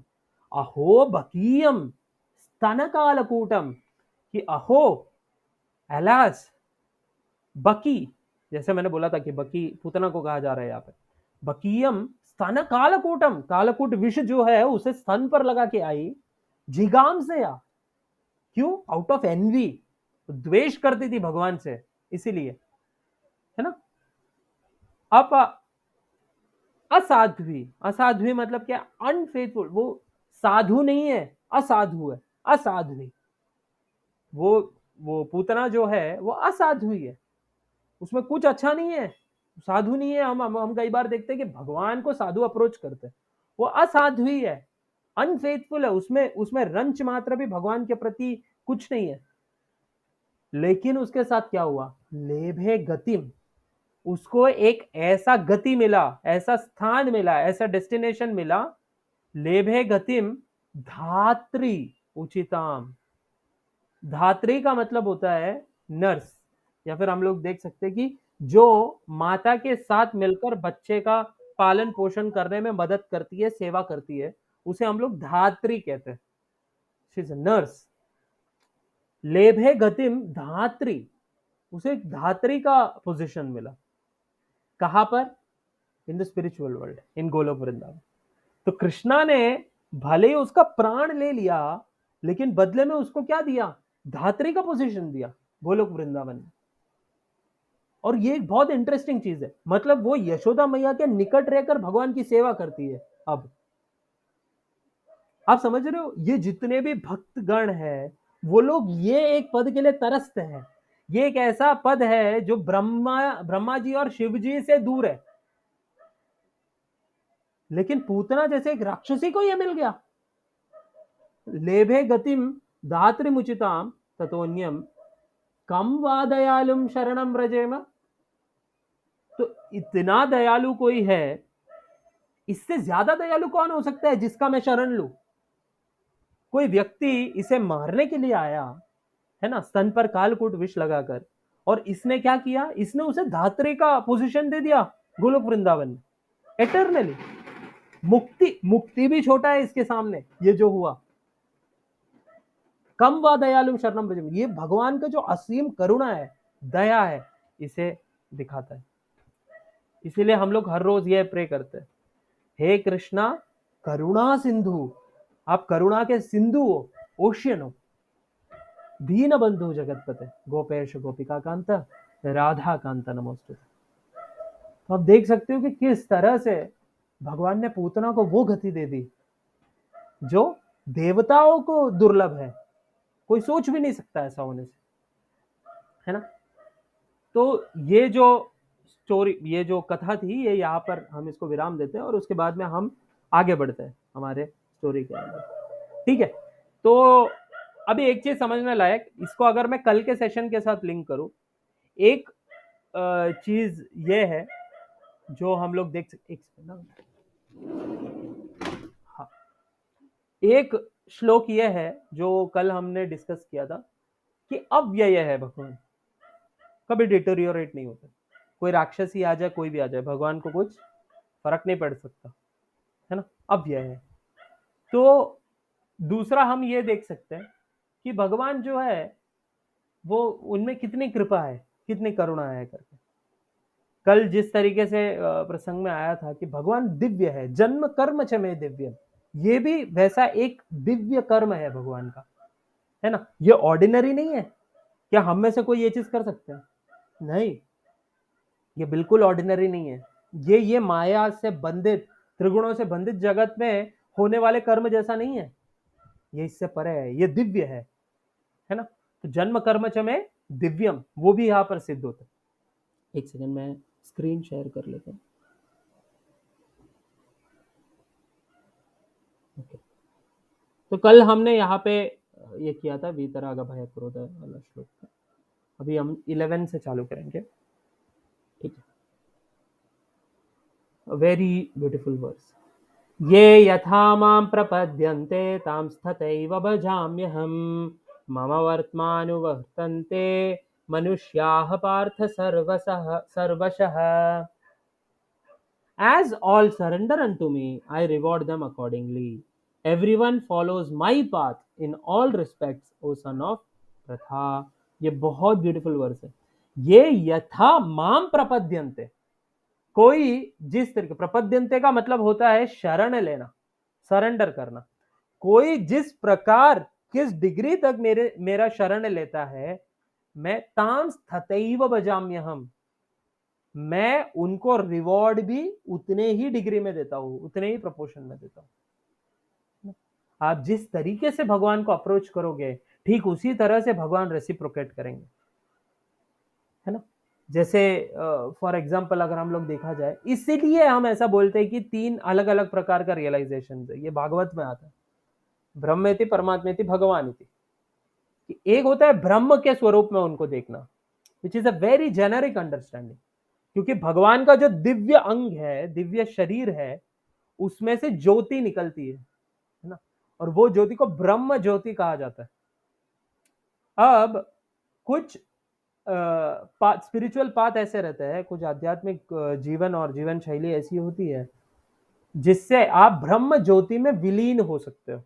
अहो बकीयम स्तनकालकूटम, कि अहो एलास बकी, जैसे मैंने बोला था कि बकी पूतना को कहा जा रहा है यहाँ पे, बकीयम स्तन कालकूटम, कालकूट विष जो है उसे स्तन पर लगा के आई, जिगाम से या, क्यों? आउट ऑफ एनवी, द्वेष करती थी भगवान से, इसीलिए, है ना। अब असाध्वी, असाध्वी मतलब क्या? अनफेथफुल, वो साधु नहीं है, असाधु है, असाध्वी, वो वो पूतना जो है वो असाध्वी है, उसमें कुछ अच्छा नहीं है, साधु नहीं है। हम कई बार देखते हैं कि भगवान को साधु अप्रोच करते हैं, वो असाध्वी है, अनफेथफुल है, उसमें उसमें रंच मात्र भी भगवान के प्रति कुछ नहीं है। लेकिन उसके साथ क्या हुआ? लेभे गतिम, उसको एक ऐसा गति मिला, ऐसा स्थान मिला, ऐसा डेस्टिनेशन मिला, लेभे गतिम धात्री उचिताम। धात्री का मतलब होता है नर्स, या फिर हम लोग देख सकते हैं कि जो माता के साथ मिलकर बच्चे का पालन पोषण करने में मदद करती है, सेवा करती है, उसे हम लोग धात्री कहते हैं, शी इज नर्स। लेभे गतिम धात्री, उसे एक धात्री का पोजीशन मिला, कहां पर? इन द स्पिरिचुअल वर्ल्ड, इन गोलोक वृंदावन। तो कृष्णा ने भले ही उसका प्राण ले लिया, लेकिन बदले में उसको क्या दिया? धात्री का पोजीशन दिया गोलोक वृंदावन में। और ये एक बहुत इंटरेस्टिंग चीज है, मतलब वो यशोदा मैया के निकट रहकर भगवान की सेवा करती है। अब आप समझ रहे हो, ये जितने भी भक्तगण हैं, वो लोग ये एक पद के लिए तरसते हैं। ये एक ऐसा पद है जो ब्रह्मा ब्रह्मा जी और शिव जी से दूर है, लेकिन पूतना जैसे एक राक्षसी को ये मिल गया। लेभे गतिम धात्रिमुचिताम ततोन्यम कम वा दयालुम शरणम व्रजेम। तो इतना दयालु कोई है, इससे ज्यादा दयालु कौन हो सकता है जिसका मैं शरण लूं? कोई व्यक्ति इसे मारने के लिए आया है ना, स्तन पर कालकूट विष लगाकर, और इसने क्या किया? इसने उसे धात्री का पोजीशन दे दिया गोलोक वृंदावन में, एटर्नली। मुक्ति, मुक्ति भी छोटा है इसके सामने, ये जो हुआ। कम व दयालु शरणम व्रजम, ये भगवान का जो असीम करुणा है, दया है, इसे दिखाता है। इसीलिए हम लोग हर रोज ये प्रे करते हैं, हे कृष्णा करुणा सिंधु, आप करुणा के सिंधु हो, ओशियन हो, दीन बंधु जगतपते, गोपेश गोपिका कांत राधा कांत नमोस्तुते। तो आप देख सकते हो कि किस तरह से भगवान ने पूतना को वो गति दे दी जो देवताओं को दुर्लभ है, कोई सोच भी नहीं सकता ऐसा होने से, है ना। तो ये जो स्टोरी, ये जो कथा थी, ये यहाँ पर हम इसको विराम देते हैं और उसके बाद में हम आगे बढ़ते हैं हमारे स्टोरी के अंदर, ठीक है। तो अभी एक चीज समझने लायक, इसको अगर मैं कल के सेशन के साथ लिंक करूं, एक चीज ये है जो हम लोग देख सकते, हाँ, एक श्लोक ये है जो कल हमने डिस्कस किया था कि अव्यय है भगवान, कभी डिटोरियोरेट नहीं होता। कोई राक्षस ही आ जाए, कोई भी आ जाए, भगवान को कुछ फर्क नहीं पड़ सकता, है ना, अव्यय है। तो दूसरा हम ये देख सकते हैं कि भगवान जो है वो, उनमें कितनी कृपा है, कितनी करुणा है करके। कल जिस तरीके से प्रसंग में आया था कि भगवान दिव्य है, जन्म कर्म च में दिव्य, ये भी वैसा एक दिव्य कर्म है भगवान का, है ना। ये ऑर्डिनरी नहीं है। क्या हम में से कोई ये चीज कर सकते हैं? नहीं, ये बिल्कुल ऑर्डिनरी नहीं है। ये माया से बंधित, त्रिगुणों से बंधित जगत में होने वाले कर्म जैसा नहीं है, ये इससे परे है, ये दिव्य है ना। तो जन्म कर्म च में दिव्यम, वो भी यहाँ पर सिद्ध होता है। एक सेकंड में स्क्रीन शेयर कर लेता हूँ। ओके, तो कल हमने यहाँ पे ये किया था वीतराग भय क्रोध वाला श्लोक था। अभी हम 11 से चालू करेंगे, ठीक है। Very beautiful verse. ये यथा मां प्रपद्यन्ते तां तथैव भजाम्यहम्, मम वर्त्मानुवर्तन्ते मनुष्याः पार्थ सर्वशः। As all surrender unto me, I reward them accordingly. Everyone follows my path in all respects, O son of प्रथा, ये बहुत ब्यूटीफुल वर्स है। ये यथा माम प्रपद्यन्ते, कोई जिस तरीके, प्रपद्यन्ते का मतलब होता है शरण लेना, सरेंडर करना। कोई जिस प्रकार, किस डिग्री तक मेरा शरण लेता है, मैं तां तथैव भजाम्यहम्, मैं उनको रिवॉर्ड भी उतने ही डिग्री में देता हूं, उतने ही प्रोपोर्शन में देता हूं। आप जिस तरीके से भगवान को अप्रोच करोगे, ठीक उसी तरह से भगवान रेसिप्रोकेट करेंगे, है ना। जैसे फॉर एग्जाम्पल अगर हम लोग देखा जाए, इसीलिए हम ऐसा बोलते हैं कि 3 अलग अलग प्रकार का रियलाइजेशन है, ये भागवत में आता है, ब्रह्मेति परमात्मेति भगवानिति। एक होता है ब्रह्म के स्वरूप में उनको देखना, विच is a very generic understanding, क्योंकि भगवान का जो दिव्य अंग है, दिव्य शरीर है, उसमें से ज्योति निकलती है ना, और वो ज्योति को ब्रह्म ज्योति कहा जाता है। अब कुछ स्पिरिचुअल पाथ ऐसे रहते हैं, कुछ आध्यात्मिक जीवन और जीवन शैली ऐसी होती है जिससे आप ब्रह्म ज्योति में विलीन हो सकते हो,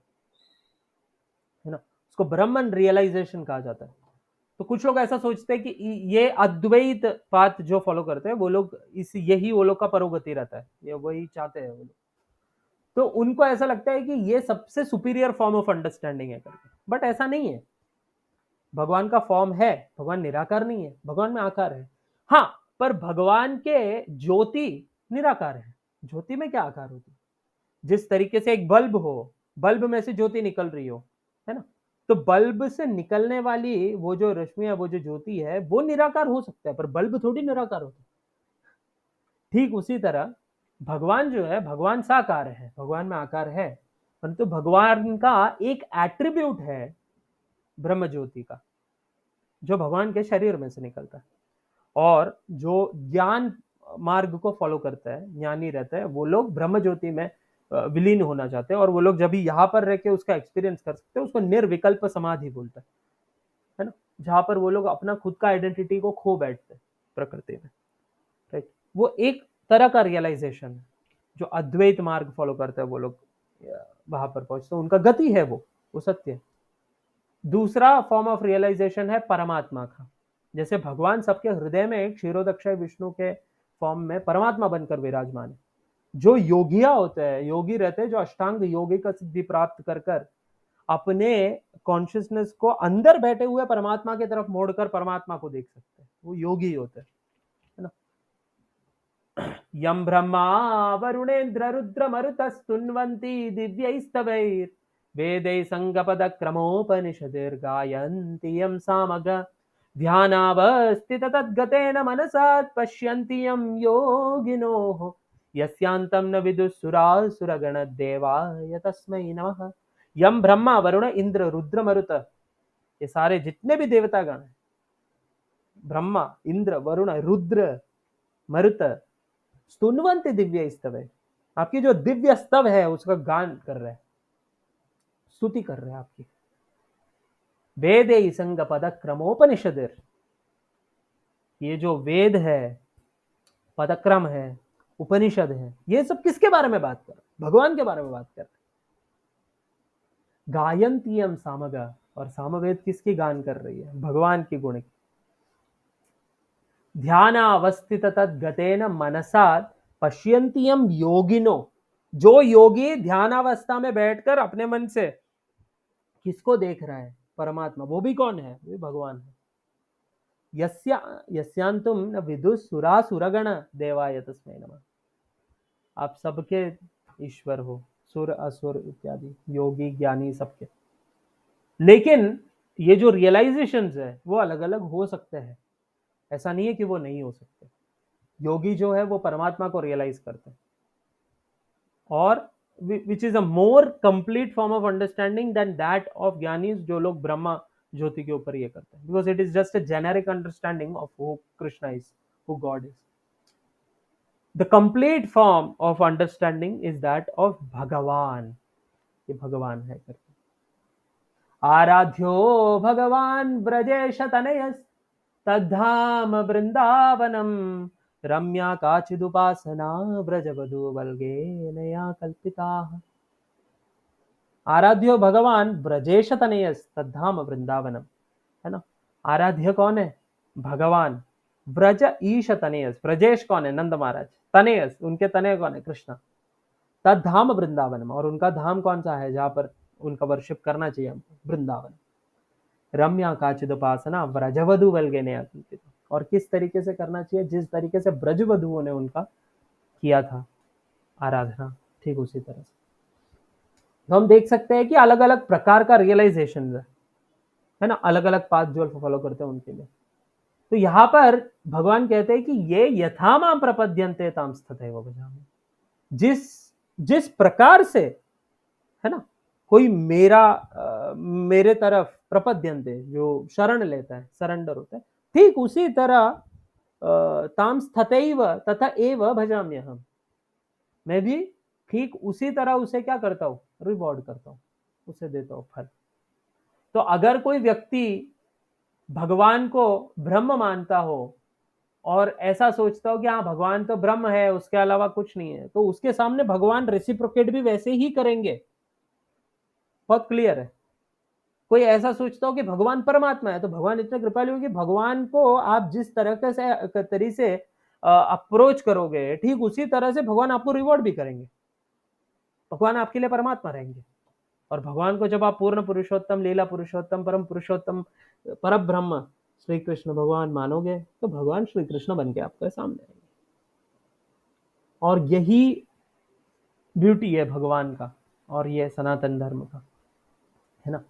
है ना। उसको ब्रह्मन रियलाइजेशन कहा जाता है। तो कुछ लोग ऐसा सोचते हैं कि ये अद्वैत पाथ जो फॉलो करते हैं वो लोग, इस यही वो लोग का परोगति रहता है, ये वही चाहते हैं वो लोग। तो उनको ऐसा लगता है कि ये सबसे सुपीरियर फॉर्म ऑफ अंडरस्टैंडिंग है करके, बट ऐसा नहीं है। भगवान का फॉर्म है, भगवान निराकार नहीं है, भगवान में आकार है। हाँ, पर भगवान के ज्योति निराकार है। ज्योति में क्या आकार होती है? जिस तरीके से एक बल्ब हो, बल्ब में से ज्योति निकल रही हो, है ना, तो बल्ब से निकलने वाली वो जो रश्मि है, वो जो ज्योति है, वो निराकार हो सकता है, पर बल्ब थोड़ी निराकार होता है। ठीक उसी तरह भगवान जो है, भगवान साकार है, भगवान में आकार है, परंतु भगवान का एक एट्रीब्यूट है ब्रह्म ज्योति का, जो भगवान के शरीर में से निकलता है। और जो ज्ञान मार्ग को फॉलो करता है, ज्ञानी रहता है, वो लोग ब्रह्म ज्योति में विलीन होना चाहते हैं, और वो लोग जब भी यहाँ पर रह के उसका एक्सपीरियंस कर सकते हैं, उसको निर्विकल्प समाधि बोलता है ना, जहां पर वो लोग अपना खुद का आइडेंटिटी को खो बैठते हैं प्रकृति में, राइट। वो एक तरह का रियलाइजेशन है, जो अद्वैत मार्ग फॉलो करते हैं वो लोग वहां पर पहुंचते हैं, उनका गति है वो सत्य है। दूसरा फॉर्म ऑफ रियलाइजेशन है परमात्मा का। जैसे भगवान सबके हृदय में एक क्षीरोदक्षय विष्णु के फॉर्म में परमात्मा बनकर विराजमान है। जो योगिया होते हैं, योगी रहते हैं, जो अष्टांग योगी का सिद्धि प्राप्त कर कर अपने कॉन्शियसनेस को अंदर बैठे हुए परमात्मा की तरफ मोड़कर परमात्मा को देख सकते हैं, वो योगी होते हैं, है ना। यम ब्रह्मा वरुणेन्द्र रुद्र मरुतस्तुन्वन्ति दिव्यैस्तवैर् वेदै संगपदक्रमोपनिषदिर्गायन्ति यं सामग ध्यानावस्थित तद्गतेन मनसा पश्यन्ति यं योगिनोः यस्यान्तं न विदुःसुरासुरगणदेवाय तस्मै नमः। यम ब्रह्मा वरुण इंद्र रुद्र मरुत, ये सारे जितने भी देवता गण हैं, ब्रह्मा इंद्र वरुण रुद्र मरुत, स्तुन्वन्ति दिव्य स्तव है, आपकी जो दिव्य स्तव है उसका गान कर रहे हैं, स्तुति कर रहे हैं आपकी। वेदे संग पद क्रमोपनिषद, ये जो वेद है, पदक्रम है, उपनिषद है, ये सब किसके बारे में बात कर रहे हैं? भगवान के बारे में बात कर रहे हैं। गायंतीयम सामगा, और सामवेद किसकी गान कर रही है? भगवान की गुण की। ध्यानावस्थित तद्गतेन मनसा पश्यन्तियम योगिनो, जो योगी ध्यानावस्था में बैठकर अपने मन से किसको देख रहा है? परमात्मा। वो भी कौन है? वो भी भगवान है। यस्यांतुम न विदुसुरासुरगण देवाय तस्मै नमः, आप सबके ईश्वर हो, सुर असुर इत्यादि, योगी ज्ञानी सबके। लेकिन ये जो रियलाइजेशंस है वो अलग अलग हो सकते हैं, ऐसा नहीं है कि वो नहीं हो सकते। योगी जो है वो परमात्मा को रियलाइज करते हैं, और which is a more complete form of understanding than that of ज्ञानीज, जो लोग ब्रह्मा ज्योति के ऊपर ये करते हैं, because it is just a generic understanding of who Krishna is, who God is. The complete form of understanding is that of भगवान, ये भगवान है करके। आराध्यो भगवान ब्रजेश तनयस तद्धाम वृंदावनम रम्या काचिदुपासना ब्रजवधू बल्गेनया कल्पिता। आराध्यो भगवान ब्रजेश तनयस तद्धाम वृंदावनम, है ना। आराध्य कौन है? भगवान। व्रज ईश तनयस, ब्रजेश कौन है? नंद महाराज। तनयस, उनके तनय कौन है? कृष्णा। तद्धाम वृंदावनम, और उनका धाम कौन सा है जहां पर उनका वर्शिप करना चाहिए हमको? वृंदावन। रम्या काचिदुपासना व्रजवधु वल्गेने अकल्पित, और किस तरीके से करना चाहिए? जिस तरीके से ब्रजवधुओं ने उनका किया था आराधना, ठीक उसी तरह से। तो हम देख सकते हैं कि अलग अलग प्रकार का रियलाइजेशन है ना, अलग अलग पाथ जो फॉलो करते हैं उनके लिए। तो यहां पर भगवान कहते हैं कि ये यथा माम प्रपद्यन्ते ताम तथैव भजामि, जिस जिस प्रकार से, है ना, कोई मेरे तरफ प्रपद्यन्ते, जो शरण लेता है, सरेंडर होता है, ठीक उसी तरह ताम तथैव, तथा एव भजाम्यहम्, मैं भी ठीक उसी तरह उसे क्या करता हूँ? रिवॉर्ड करता हूँ, उसे देता हूँ फल। तो अगर कोई व्यक्ति भगवान को ब्रह्म मानता हो और ऐसा सोचता हो कि हाँ भगवान तो ब्रह्म है, उसके अलावा कुछ नहीं है, तो उसके सामने भगवान रेसिप्रोकेट भी वैसे ही करेंगे। बहुत क्लियर है। कोई ऐसा सोचता हो कि भगवान परमात्मा है, तो भगवान इतने कृपालु है कि भगवान को आप जिस तरह से तरीके से अप्रोच करोगे, ठीक उसी तरह से भगवान आपको रिवॉर्ड भी करेंगे। भगवान आपके लिए परमात्मा रहेंगे। और भगवान को जब आप पूर्ण पुरुषोत्तम, लीला पुरुषोत्तम, परम पुरुषोत्तम, परब्रह्म श्री कृष्ण भगवान मानोगे, तो भगवान श्री कृष्ण बन के आपके सामने आएंगे। और यही ब्यूटी है भगवान का, और ये सनातन धर्म का, है ना।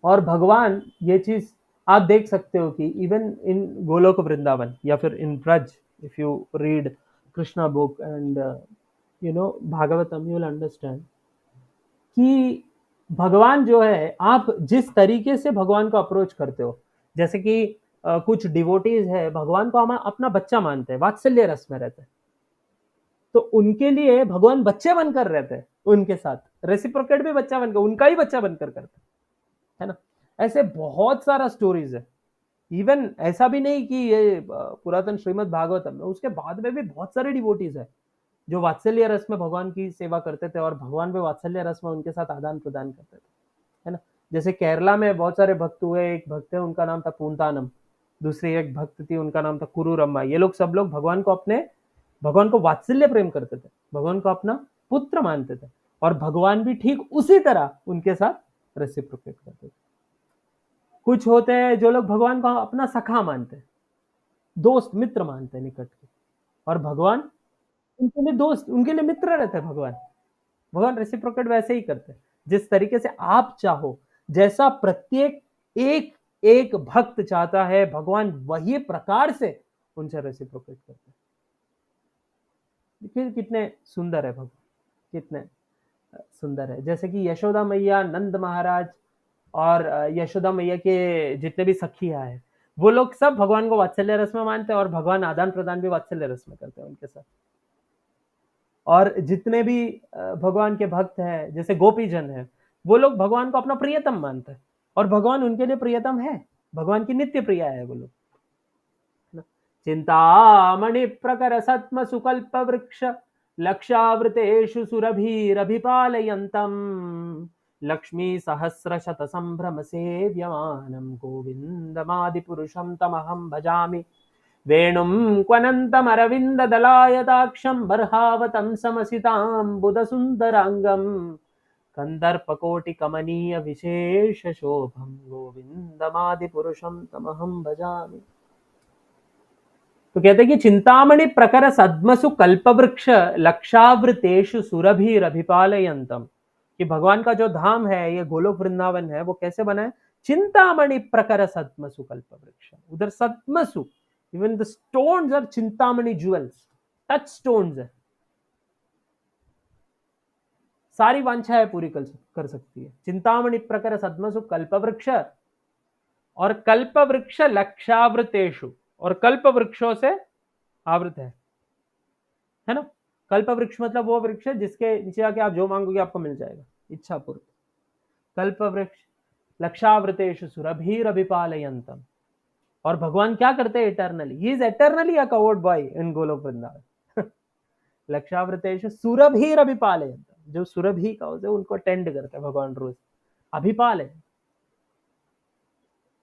और भगवान ये चीज आप देख सकते हो कि इवन इन गोलोक वृंदावन या फिर in Braj, if you read Krishna book and you know Bhagavatam, you will understand कि भगवान जो है, आप जिस तरीके से भगवान को अप्रोच करते हो, जैसे कि कुछ डिवोटीज है भगवान को हम अपना बच्चा मानते हैं, वात्सल्य रस में रहते हैं, तो उनके लिए भगवान बच्चे बनकर रहते हैं, उनके साथ रेसिप्रोकेट भी बच्चा बनकर, उनका ही बच्चा बनकर करते है ना। ऐसे बहुत सारा स्टोरीज है। इवन ऐसा भी नहीं कि ये पुरातन श्रीमद् भागवतम में, उसके बाद में भी बहुत सारे डिवोटीज है जो वात्सल्य रस में भगवान की सेवा करते थे, और भगवान भी वात्सल्य रस में उनके साथ आदान प्रदान करते थे, है ना। जैसे केरला में बहुत सारे भक्त हुए, एक भक्त है उनका नाम था पूंतानम, दूसरी एक भक्त थी उनका नाम था कुरुरम्मा। ये लोग सब लोग भगवान को वात्सल्य प्रेम करते थे, भगवान को अपना पुत्र मानते थे, और भगवान भी ठीक उसी तरह उनके साथ रेसिप्रोकेट करते थे। कुछ होते हैं जो लोग भगवान को अपना सखा मानते हैं, दोस्त मित्र मानते हैं निकट के, और भगवान उनके लिए दोस्त, उनके लिए मित्र रहते हैं भगवान। भगवान रेसिप्रोकेट वैसे ही करते हैं, जिस तरीके से आप चाहो, जैसा प्रत्येक एक एक भक्त चाहता है, भगवान वही प्रकार से उनसे रेसिप्रोकेट करते हैं। देखिए कितने सुंदर है भगवान, कितने सुंदर है। जैसे कि यशोदा मैया, नंद महाराज, और यशोदा मैया के जितने भी सखियां हैं, वो लोग सब भगवान को वात्सल्य रस में मानते हैं, और भगवान आदान प्रदान भी वात्सल्य रस में करते हैं उनके साथ। और जितने भी भगवान के भक्त हैं, जैसे गोपी जन है, वो लोग भगवान को अपना प्रियतम मानते हैं, और भगवान उनके लिए प्रियतम है, भगवान की नित्य प्रिया है वो लोग। चिंतामणि प्रकर सत्म सुकल्प वृक्ष लक्षावृतेषु सुरभिरभिपालयन्तम् लक्ष्मी सहस्र शत संभ्रम सेव्यमानं गोविन्दमादिपुरुषं तमहं भजामि वेणुं क्वनन्तमरविन्ददलायताक्षं बर्हावतं समसिताम्बुदसुन्दराङ्गम् कन्दर्पकोटिकमनीय विशेषशोभं गोविन्दमादिपुरुषं तमहं भजामि। तो कहते हैं कि चिंतामणि प्रकर सद्मसु कल्पवृक्ष लक्षावृतेषु सुरभिरभिपालयन्तम, कि भगवान का जो धाम है, ये गोलोक वृंदावन है, वो कैसे बना है? चिंतामणि प्रकर सद्मसु कल्पवृक्ष, उधर सद्मसु, इवन द स्टोन्स आर चिंतामणि ज्वेल्स, टच स्टोन्स है, सारी वांछाएं पूरी कर सकती है। चिंतामणि प्रकर सद्मसु कल्पवृक्ष, और कल्पवृक्ष लक्षावृतेषु, और कल्प वृक्षों से आवृत है ना। कल्प वृक्ष मतलब वो वृक्ष है जिसके नीचे आके आप जो मांगोगे आपको मिल जाएगा इच्छा पूर्वक। कल्प वृक्ष लक्षावृतेषु सुरभिरभिपालयन्तम, और भगवान क्या करते हैं? Eternally, he is eternally a cowherd boy in Golok Vrindavan. लक्षावृतेषु सुरभिरभिपालयन्तम, जो सुरभि का होते उनको टेंड करते हैं भगवान रोज, अभिपालय।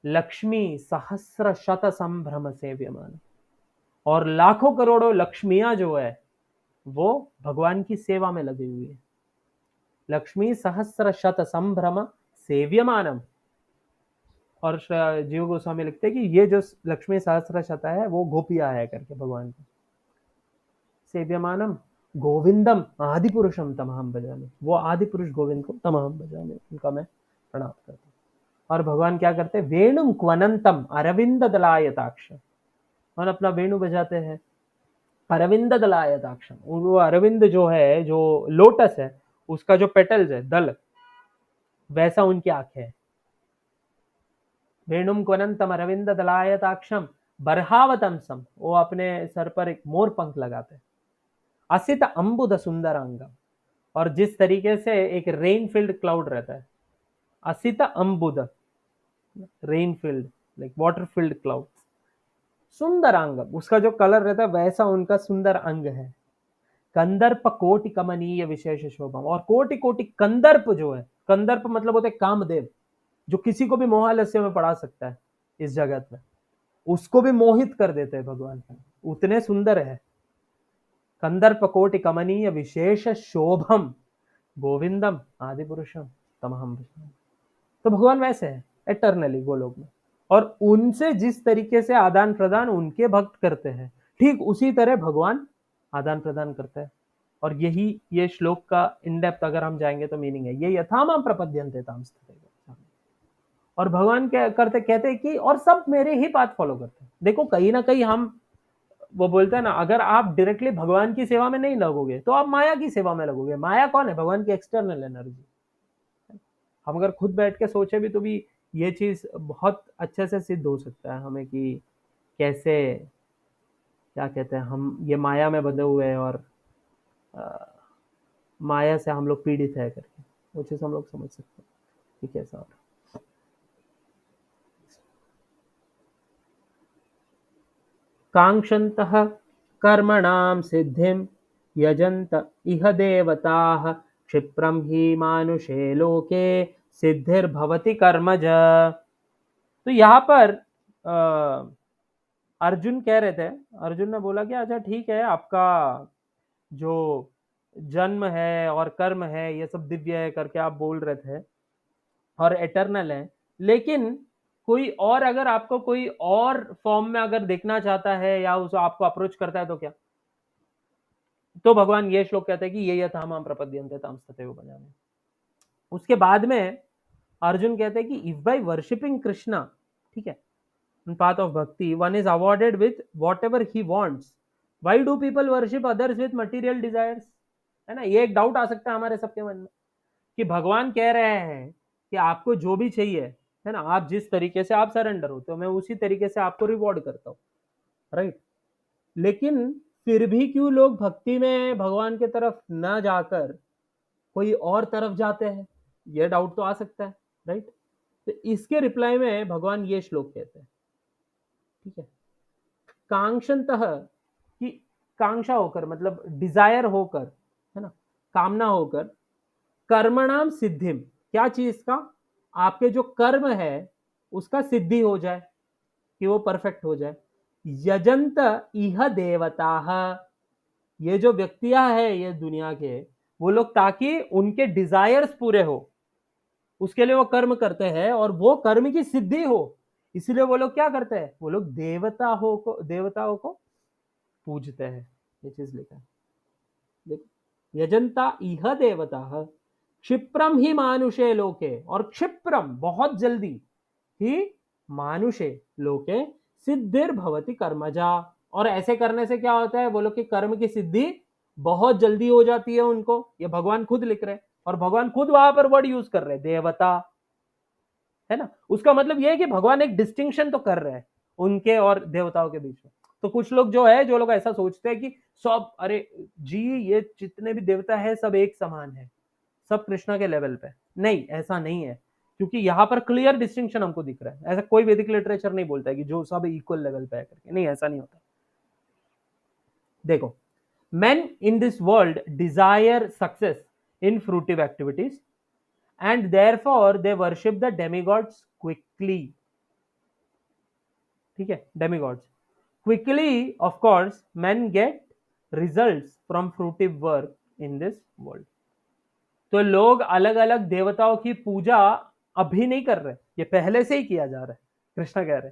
लक्ष्मी सहस्र शत संभ्रम सेव्यमान, और लाखों करोड़ों लक्ष्मियां जो है वो भगवान की सेवा में लगी हुई है। लक्ष्मी सहस्र शत संभ्रम सेव्यमानम। और जीव गोस्वामी लिखते हैं कि ये जो लक्ष्मी सहस्र शत है वो गोपियां है करके भगवान की। सेव्यमानम गोविंदम आदि पुरुषम तमहम भजामि, वो आदि पुरुष गोविंद को तमहम भजामि, उनका मैं प्रणाम करता हूँ। और भगवान क्या करते हैं, वेणुम क्वनंतम अरविंद दलायताक्ष, और अपना वेणु बजाते हैं अरविंद दलायताक्षम। वो अरविंद जो है, जो लोटस है, उसका जो पेटल्स है, दल, वैसा उनकी आंखें है। वेणुम क्वनंतम अरविंद दलायताक्षम बरहावतंसम, वो अपने सर पर एक मोर पंख लगाते हैं। असित अंबुद सुंदरांगम, और जिस तरीके से एक रेनफील्ड क्लाउड रहता है, असित अंबुद, रेनफील्ड लाइक वाटरफील्ड क्लाउड, सुंदर अंग, उसका जो कलर रहता है वैसा उनका सुंदर अंग है। कंदर्प कोटि कमनीय विशेष शोभम, और कोटि कोटि कंदर्प जो है, कंदर्प मतलब होते कामदेव, जो किसी को भी मोहालस्य में पड़ा सकता है इस जगत में, उसको भी मोहित कर देते हैं भगवान, उतने सुंदर है। कंदर्प कोटि कमनीय विशेष शोभम गोविंदम आदि पुरुषम तमहम भजामि। तो भगवान वैसे है एटर्नली गोलोक में, और उनसे जिस तरीके से आदान प्रदान उनके भक्त करते हैं, ठीक उसी तरह भगवान आदान प्रदान करते हैं। और यही ये श्लोक का इन डेप्थ अगर हम जाएंगे तो मीनिंग है ये, यथामाम प्रपद्यन्ते ताम तथैव। और भगवान क्या करते, कहते हैं कि और सब मेरे ही बात फॉलो करते हैं। देखो कहीं ना कहीं हम, वो बोलते हैं ना, अगर आप डायरेक्टली भगवान की सेवा में नहीं लगोगे तो आप माया की सेवा में लगोगे। माया कौन है, भगवान की एक्सटर्नल एनर्जी। हम अगर खुद बैठ के सोचे भी तो भी ये चीज बहुत अच्छे से सिद्ध हो सकता है हमें कि कैसे, क्या कहते हैं, हम ये माया में बंधे हुए हैं और माया से हम लोग पीड़ित है करके वो चीज हम लोग समझ सकते हैं कि कैसा हो रहा है। कांक्षन्तः कर्मणां सिद्धिं यजन्त इह देवताः क्षिप्रं हि मानुषे लोके सिद्धिर्भवति कर्मज। तो यहाँ पर अर्जुन कह रहे थे, अर्जुन ने बोला कि अच्छा ठीक है, आपका जो जन्म है और कर्म है ये सब दिव्य है करके आप बोल रहे थे और एटर्नल है, लेकिन कोई और अगर आपको कोई और फॉर्म में अगर देखना चाहता है या उस आपको अप्रोच करता है तो क्या? तो भगवान ये श्लोक कहते हैं कि ये यथामाम प्रपद्यन्ते ताम तथैव भजामि। उसके बाद में अर्जुन कहते हैं कि इफ बाय वर्शिपिंग कृष्णा, ठीक है, in path of bhakti one is awarded with whatever he wants, why do people worship others with material desires? है ना, ये एक डाउट आ सकता है हमारे सबके मन में कि भगवान कह रहे हैं कि आपको जो भी चाहिए, है ना, आप जिस तरीके से आप सरेंडर हो तो मैं उसी तरीके से आपको रिवॉर्ड करता हूँ, राइट। लेकिन फिर भी क्यों लोग भक्ति में भगवान की तरफ न जाकर कोई और तरफ जाते हैं, ये डाउट तो आ सकता है, राइट। तो इसके रिप्लाई में भगवान ये श्लोक कहते हैं, ठीक है, कांक्षन्तः, कि कांक्षा होकर मतलब डिजायर होकर, है ना, कामना होकर, कर्मणाम सिद्धिम, क्या चीज का, आपके जो कर्म है उसका सिद्धि हो जाए, कि वो परफेक्ट हो जाए। यजंत इह देवता, ये जो व्यक्तियां है ये दुनिया के, वो लोग ताकि उनके डिजायर्स पूरे हो उसके लिए वो कर्म करते हैं और वो कर्म की सिद्धि हो, इसलिए वो लोग क्या करते हैं, वो लोग देवताओं को पूजते हैं। ये चीज लिखा है, देखो, यजंता इह देवता क्षिप्रम ही मानुषे लोके, और क्षिप्रम बहुत जल्दी, ही मानुषे लोके सिद्धिर भवति कर्मजा, और ऐसे करने से क्या होता है, बोलो कि कर्म की सिद्धि बहुत जल्दी हो जाती है उनको। ये भगवान खुद लिख रहे हैं और भगवान खुद वहां पर वर्ड यूज कर रहे हैं, देवता, है ना। उसका मतलब यह है कि भगवान एक डिस्टिंक्शन तो कर रहे हैं उनके और देवताओं के बीच में। तो कुछ लोग जो है, जो लोग ऐसा सोचते हैं कि सब, अरे जी ये जितने भी देवता है सब एक समान है, सब कृष्णा के लेवल पे, नहीं ऐसा नहीं है, क्योंकि यहाँ पर क्लियर डिस्टिंक्शन हमको दिख रहा है। ऐसा कोई वैदिक लिटरेचर नहीं बोलता है कि जो सब इक्वल लेवल पे है करके, नहीं, ऐसा नहीं होता। देखो, men in this world desire success in fruitive activities and therefore they worship the demigods quickly, ठीक है, demigods. Quickly of course main gate results from fruitive work in this world. तो लोग अलग अलग देवताओं की पूजा अभी नहीं कर रहे, ये पहले से ही किया जा रहा है, कृष्ण कह रहे।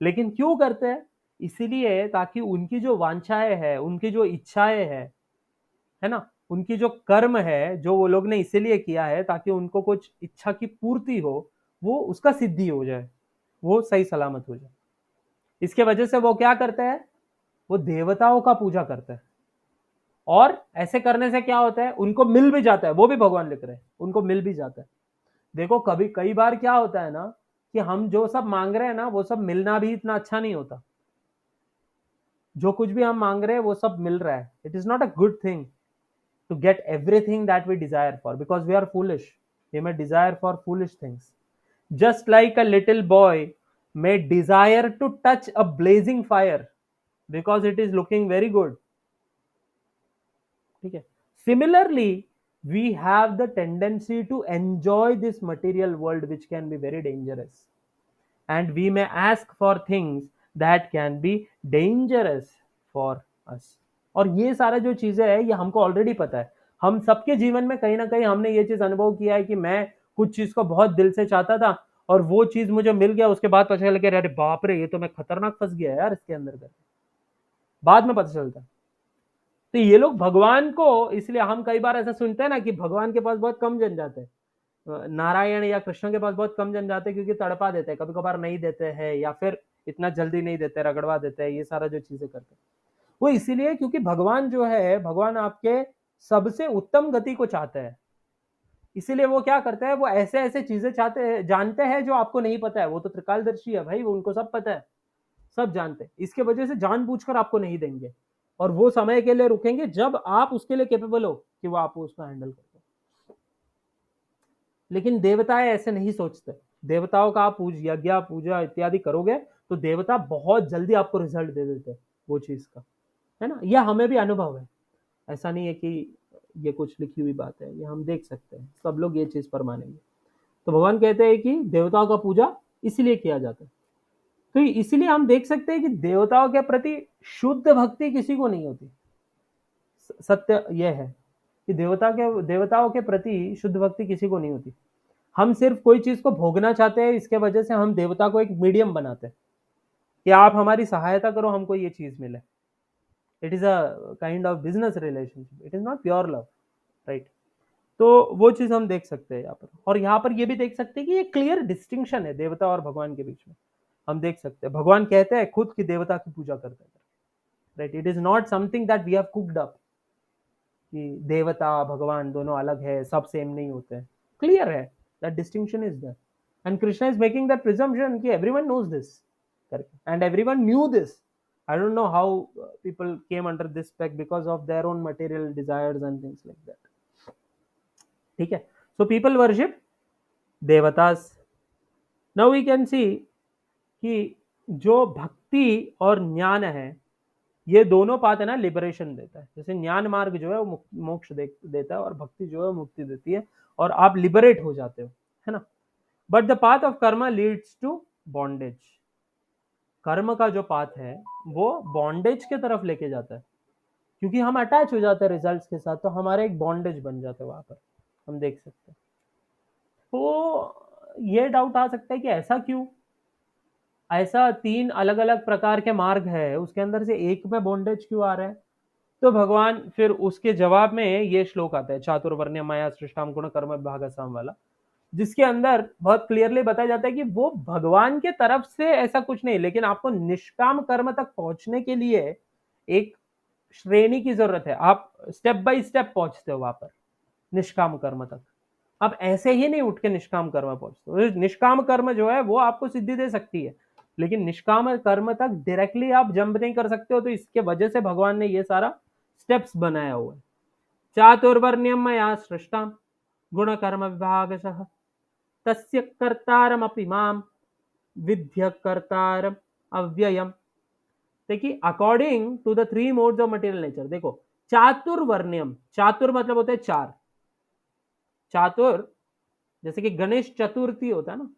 लेकिन क्यों करते हैं? इसीलिए ताकि उनकी जो वांछाएं है, उनकी जो इच्छाएं है ना, उनकी जो कर्म है जो वो लोग ने इसीलिए किया है ताकि उनको कुछ इच्छा की पूर्ति हो, वो उसका सिद्धि हो जाए, वो सही सलामत हो जाए। इसके वजह से वो क्या करते हैं? वो देवताओं का पूजा करते हैं। और ऐसे करने से क्या होता है? उनको मिल भी जाता है, वो भी भगवान लिख रहे हैं, उनको मिल भी जाता है। देखो कभी कई बार क्या होता है ना कि हम जो सब मांग रहे हैं ना वो सब मिलना भी इतना अच्छा नहीं होता। जो कुछ भी हम मांग रहे हैं वो सब मिल रहा है, it is not a good thing to get everything that we desire for, because we are foolish. We may desire for foolish things. Just like a little boy may desire to touch a blazing fire because it is looking very good. ठीक है? Similarly, we have the tendency to enjoy this material world which can be very dangerous. And we may ask for things that can be dangerous for us. और ये सारा जो चीजें है ये हमको ऑलरेडी पता है। हम सबके जीवन में कहीं ना कहीं हमने ये चीज अनुभव किया है कि मैं कुछ चीज को बहुत दिल से चाहता था और वो चीज मुझे मिल गया, उसके बाद पता चल गया अरे बाप रे ये तो मैं खतरनाक फंस गया यार इसके अंदर कर, बाद में पता चलता। तो ये लोग भगवान को, इसलिए हम कई बार ऐसा सुनते हैं ना कि भगवान के पास बहुत कम जन जाते हैं, नारायण या कृष्ण के पास बहुत कम जन जाते हैं क्योंकि तड़पा देते हैं, कभी कभार नहीं देते हैं या फिर इतना जल्दी नहीं देते, रगड़वा देते हैं, ये सारा जो चीजें करते हैं वो इसीलिए क्योंकि भगवान जो है, भगवान आपके सबसे उत्तम गति को चाहते हैं। इसीलिए वो क्या करते हैं, वो ऐसे ऐसे चीजें चाहते हैं, जानते हैं जो आपको नहीं पता है। वो तो त्रिकालदर्शी है भाई, वो उनको सब पता है, सब जानते हैं। इसके वजह से जानबूझकर आपको नहीं देंगे और वो समय के लिए रुकेंगे जब आप उसके लिए कैपेबल हो कि वो आप उसको हैंडल कर। लेकिन देवताएं ऐसे नहीं सोचते। देवताओं का आप यज्ञ पूजा इत्यादि करोगे तो देवता बहुत जल्दी आपको रिजल्ट दे देते हैं वो चीज का, है ना। यह हमें भी अनुभव है, ऐसा नहीं है कि ये कुछ लिखी हुई बात है, ये हम देख सकते हैं, सब लोग ये चीज पर मानेंगे। तो भगवान कहते हैं कि देवताओं का पूजा इसलिए किया जाता है। तो इसलिए हम देख सकते हैं कि देवताओं के प्रति शुद्ध भक्ति किसी को नहीं होती। सत्य यह है कि देवताओं के प्रति शुद्ध भक्ति किसी को नहीं होती। हम सिर्फ कोई चीज को भोगना चाहते हैं, इसके वजह से हम देवता को एक मीडियम बनाते हैं कि आप हमारी सहायता करो, हमको ये चीज मिले। It is a kind of business relationship, it is not pure love, right. तो वो चीज हम देख सकते हैं यहाँ पर। और यहाँ पर ये भी देख सकते हैं कि ये क्लियर डिस्टिंक्शन है देवता और भगवान के बीच में। हम देख सकते हैं भगवान कहते हैं खुद की देवता की पूजा करते हैं, right. It is not something that we have cooked up कि देवता भगवान दोनों अलग है, सब सेम नहीं होते हैं। क्लियर है, that distinction is there. And Krishna is making that presumption कि एवरीवन नोज दिस करके, and everyone knew this. I don't know how people came under this spec because of their own material desires and things like that. ठीक है, so people worship देवतास। Now we can see कि जो भक्ति और ज्ञान है ये दोनों पाथ है ना, लिबरेशन देता है। जैसे ज्ञान मार्ग जो है वो मोक्ष देता है और भक्ति जो है वो मुक्ति देती है और आप लिबरेट हो जाते हो, है ना। But the path of karma leads to bondage. कर्म का जो पाथ है वो बॉन्डेज के तरफ लेके जाता है क्योंकि हम अटैच हो जाते हैं रिजल्ट्स के साथ, तो हमारा एक बॉन्डेज बन जाता है वहां पर, हम देख सकते हैं। तो ये डाउट आ सकता है कि ऐसा क्यों, ऐसा तीन अलग अलग प्रकार के मार्ग है उसके अंदर से एक में बॉन्डेज क्यों आ रहा है। तो भगवान फिर उसके जवाब में ये श्लोक आता है, चातुर्वर्ण्य माया सृष्टाम गुण कर्म विभागसाम वाला, जिसके अंदर बहुत क्लियरली बताया जाता है कि वो भगवान के तरफ से ऐसा कुछ नहीं, लेकिन आपको निष्काम कर्म तक पहुंचने के लिए एक श्रेणी की जरूरत है। आप स्टेप बाय स्टेप पहुंचते हो वहां पर निष्काम कर्म तक। आप ऐसे ही नहीं उठ के निष्काम कर्म पहुंचते हो। निष्काम कर्म जो है वो आपको सिद्धि दे सकती है, लेकिन निष्काम कर्म तक डायरेक्टली आप जंप नहीं कर सकते हो। तो इसके वजह से भगवान ने ये सारा स्टेप्स बनाया हुआ है। चातुर्वर्ण्यम मया सृष्टाम गुण कर्म विभागशः तस्य कर्तारमपि माम विद्य कर्तारम अव्ययम। देखिए according to the three modes of material nature, देखो चातुर्वर्ण्यम, चातुर मतलब होता है चार। चातुर जैसे कि गणेश चतुर्थी होता है ना,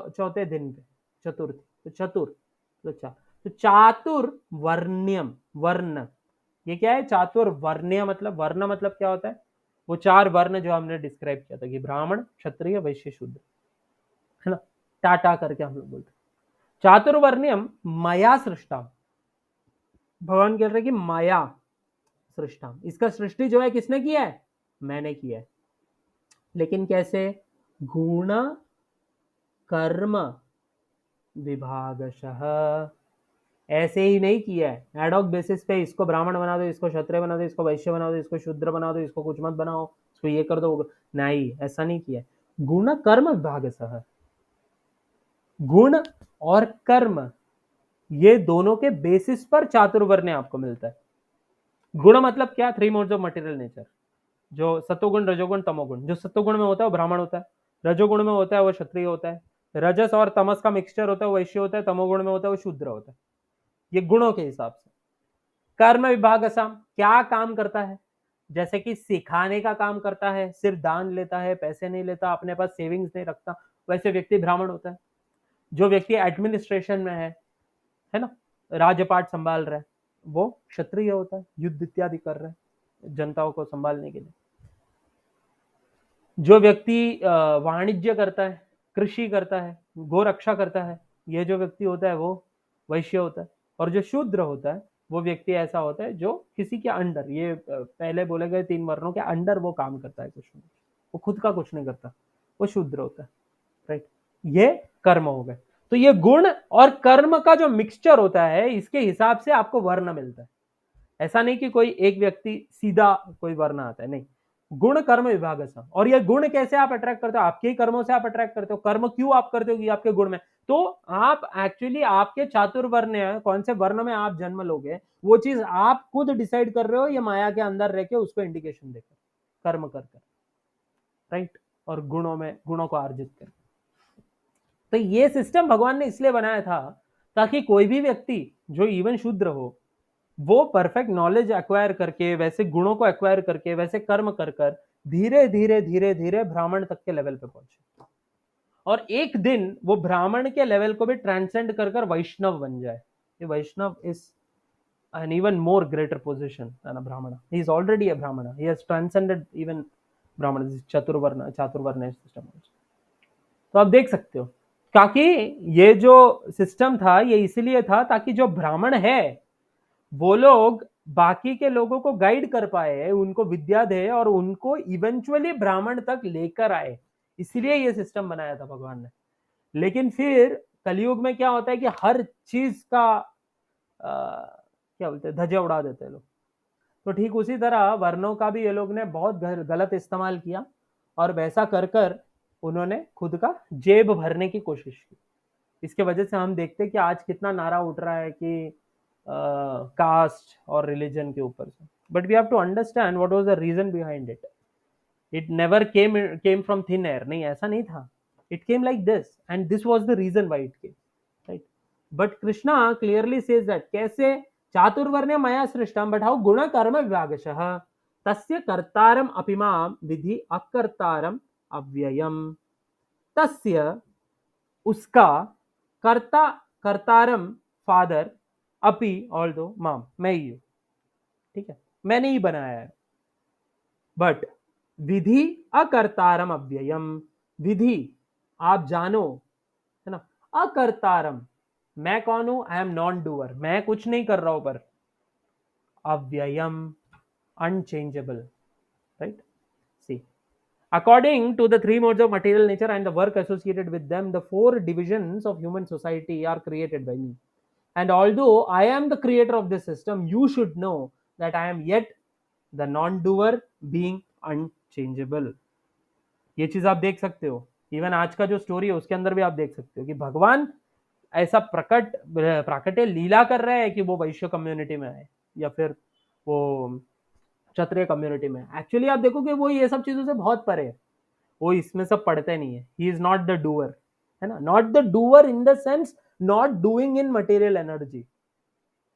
चौथे दिन पे चतुर्थी, तो चतुर तो चातुर्वर्ण्यम, वर्ण, ये क्या है? चातुर्वर्ण्य मतलब, वर्ण मतलब क्या होता है? वो 4 वर्ण जो हमने डिस्क्राइब किया था कि ब्राह्मण, क्षत्रिय, वैश्य, शूद्र, है ना, टाटा करके हम लोग बोलते हैं। चातुर्वर्ण्यम मया सृष्टा, भगवान कह रहे हैं कि माया सृष्टा, इसका सृष्टि जो है किसने किया है? मैंने किया है। लेकिन कैसे? गुण कर्म विभागशः, ऐसे ही नहीं किया है एडॉक बेसिस पे, इसको ब्राह्मण बना दो, इसको क्षत्रिय बना दो, इसको वैश्य बना दो, इसको शूद्र बना दो, इसको कुछ मत बनाओ, इसको ये कर दो, नहीं, ऐसा नहीं किया। गुण कर्म विभागशः, गुण और कर्म ये दोनों के बेसिस पर चातुर्वर्ण्य आपको मिलता है। गुण मतलब क्या? 3 मोड्स ऑफ मटेरियल नेचर, जो सत्वगुण, रजोगुण, तमोगुण। जो सत्वगुण में होता है वो ब्राह्मण होता है, रजोगुण में होता है वो क्षत्रिय होता है, रजस और तमस का मिक्सचर होता है वो वैश्य होता है, तमोगुण में होता है वो शूद्र होता है। ये गुणों के हिसाब से। कर्म विभाग असम क्या काम करता है? जैसे कि सिखाने का काम करता है, सिर्फ दान लेता है, पैसे नहीं लेता, अपने पास सेविंग्स नहीं रखता, वैसे व्यक्ति ब्राह्मण होता है। जो व्यक्ति एडमिनिस्ट्रेशन में है ना, राज्यपाट संभाल रहा है, वो क्षत्रिय होता है, युद्ध इत्यादि कर रहा है जनताओं को संभालने के लिए। जो व्यक्ति वाणिज्य करता है, कृषि करता है, गो रक्षा करता है, ये जो व्यक्ति होता है वो वैश्य होता है। और जो शूद्र होता है वो व्यक्ति ऐसा होता है जो किसी के अंडर, ये पहले बोले गए 3 वर्णों के अंडर वो काम करता है, कुछ नहीं, वो खुद का कुछ नहीं करता, वो शूद्र होता है। राइट, ये कर्म हो गए। तो ये गुण और कर्म का जो मिक्सचर होता है, इसके हिसाब से आपको वर्ण मिलता है। ऐसा नहीं कि कोई एक व्यक्ति सीधा कोई वर्ण आता है, नहीं, गुण कर्म विभाग ऐसा। और ये गुण कैसे आप अट्रैक्ट करते हो? आपके ही कर्मों से आप अट्रैक्ट करते हो। कर्म क्यों आप करते हो? कि आपके गुण में। तो आप एक्चुअली आपके चातुर्वर्ण कौन से वर्ण में आप जन्म लोगे, वो चीज आप खुद डिसाइड कर रहे हो, या माया के अंदर रह के उसको इंडिकेशन देकर, कर्म करके, राइट, और गुणों में गुणों को अर्जित कर। तो ये सिस्टम भगवान ने इसलिए बनाया था ताकि कोई भी व्यक्ति जो इवन शूद्र हो, वो परफेक्ट नॉलेज एक्वायर करके, वैसे गुणों को एक्वायर करके, वैसे कर्म कर कर धीरे धीरे धीरे धीरे ब्राह्मण तक के लेवल पे पहुंचे, और एक दिन वो ब्राह्मण के लेवल को भी ट्रांसेंड कर कर वैष्णव बन जाए। ये वैष्णव is an even more greater position than a brahmana. He is already a brahmana. He has transcended even brahmana. This is chaturvarna system. तो आप देख सकते हो, ताकि ये जो सिस्टम था ये इसलिए था ताकि जो ब्राह्मण है वो लोग बाकी के लोगों को गाइड कर पाए, उनको विद्या दे और उनको इवेंचुअली ब्राह्मण तक लेकर आए। इसलिए ये सिस्टम बनाया था भगवान ने। लेकिन फिर कलयुग में क्या होता है कि हर चीज का क्या बोलते हैं, धज्जियां उड़ा देते हैं लोग। तो ठीक उसी तरह वर्णों का भी ये लोग ने बहुत गलत इस्तेमाल किया, और वैसा कर कर उन्होंने खुद का जेब भरने की कोशिश की। इसके वजह से हम देखते हैं कि आज कितना नारा उठ रहा है कि कास्ट और रिलीजन के ऊपर से। But we have to understand what was the reason behind it. It never came from thin air, नहीं, ऐसा नहीं था। It came like this, and this was the reason why it came, right. But Krishna clearly says that कैसे चातुर्वर्ण्य मया सृष्टम, but how गुण कर्म विभागशः तस्य कर्तारम अपिमाम विधि अकर्तारम अव्ययम, तस्य उसका कर्ता, कर्तारम फादर, अपि ऑल दो माम, मैं ही हूं, ठीक है, मैंने ही बनाया है। बट विधि अकर्तारम अव्ययम, विधि आप जानो, है ना, अकर्तारम मैं कौन हूं? आई एम नॉन डूअर, मैं कुछ नहीं कर रहा हूं, पर अव्ययम unchangeable, right. See, according to the 3 modes of material nature and the work associated with them, the 4 divisions of human society are created by me. And although I am the creator of this system, you should know that I am yet the non-doer, being unchangeable. ये चीज आप देख सकते हो, even आज का जो story है उसके अंदर भी आप देख सकते हो कि भगवान ऐसा प्राकट्य लीला कर रहे हैं कि वो वैश्य कम्युनिटी में आए या फिर वो क्षत्रिय कम्युनिटी में। एक्चुअली आप देखो कि वो ये सब चीजों से बहुत परे है, वो इसमें सब पढ़ते नहीं है। He is not the doer, है ना, not the doer in the sense not doing in material energy.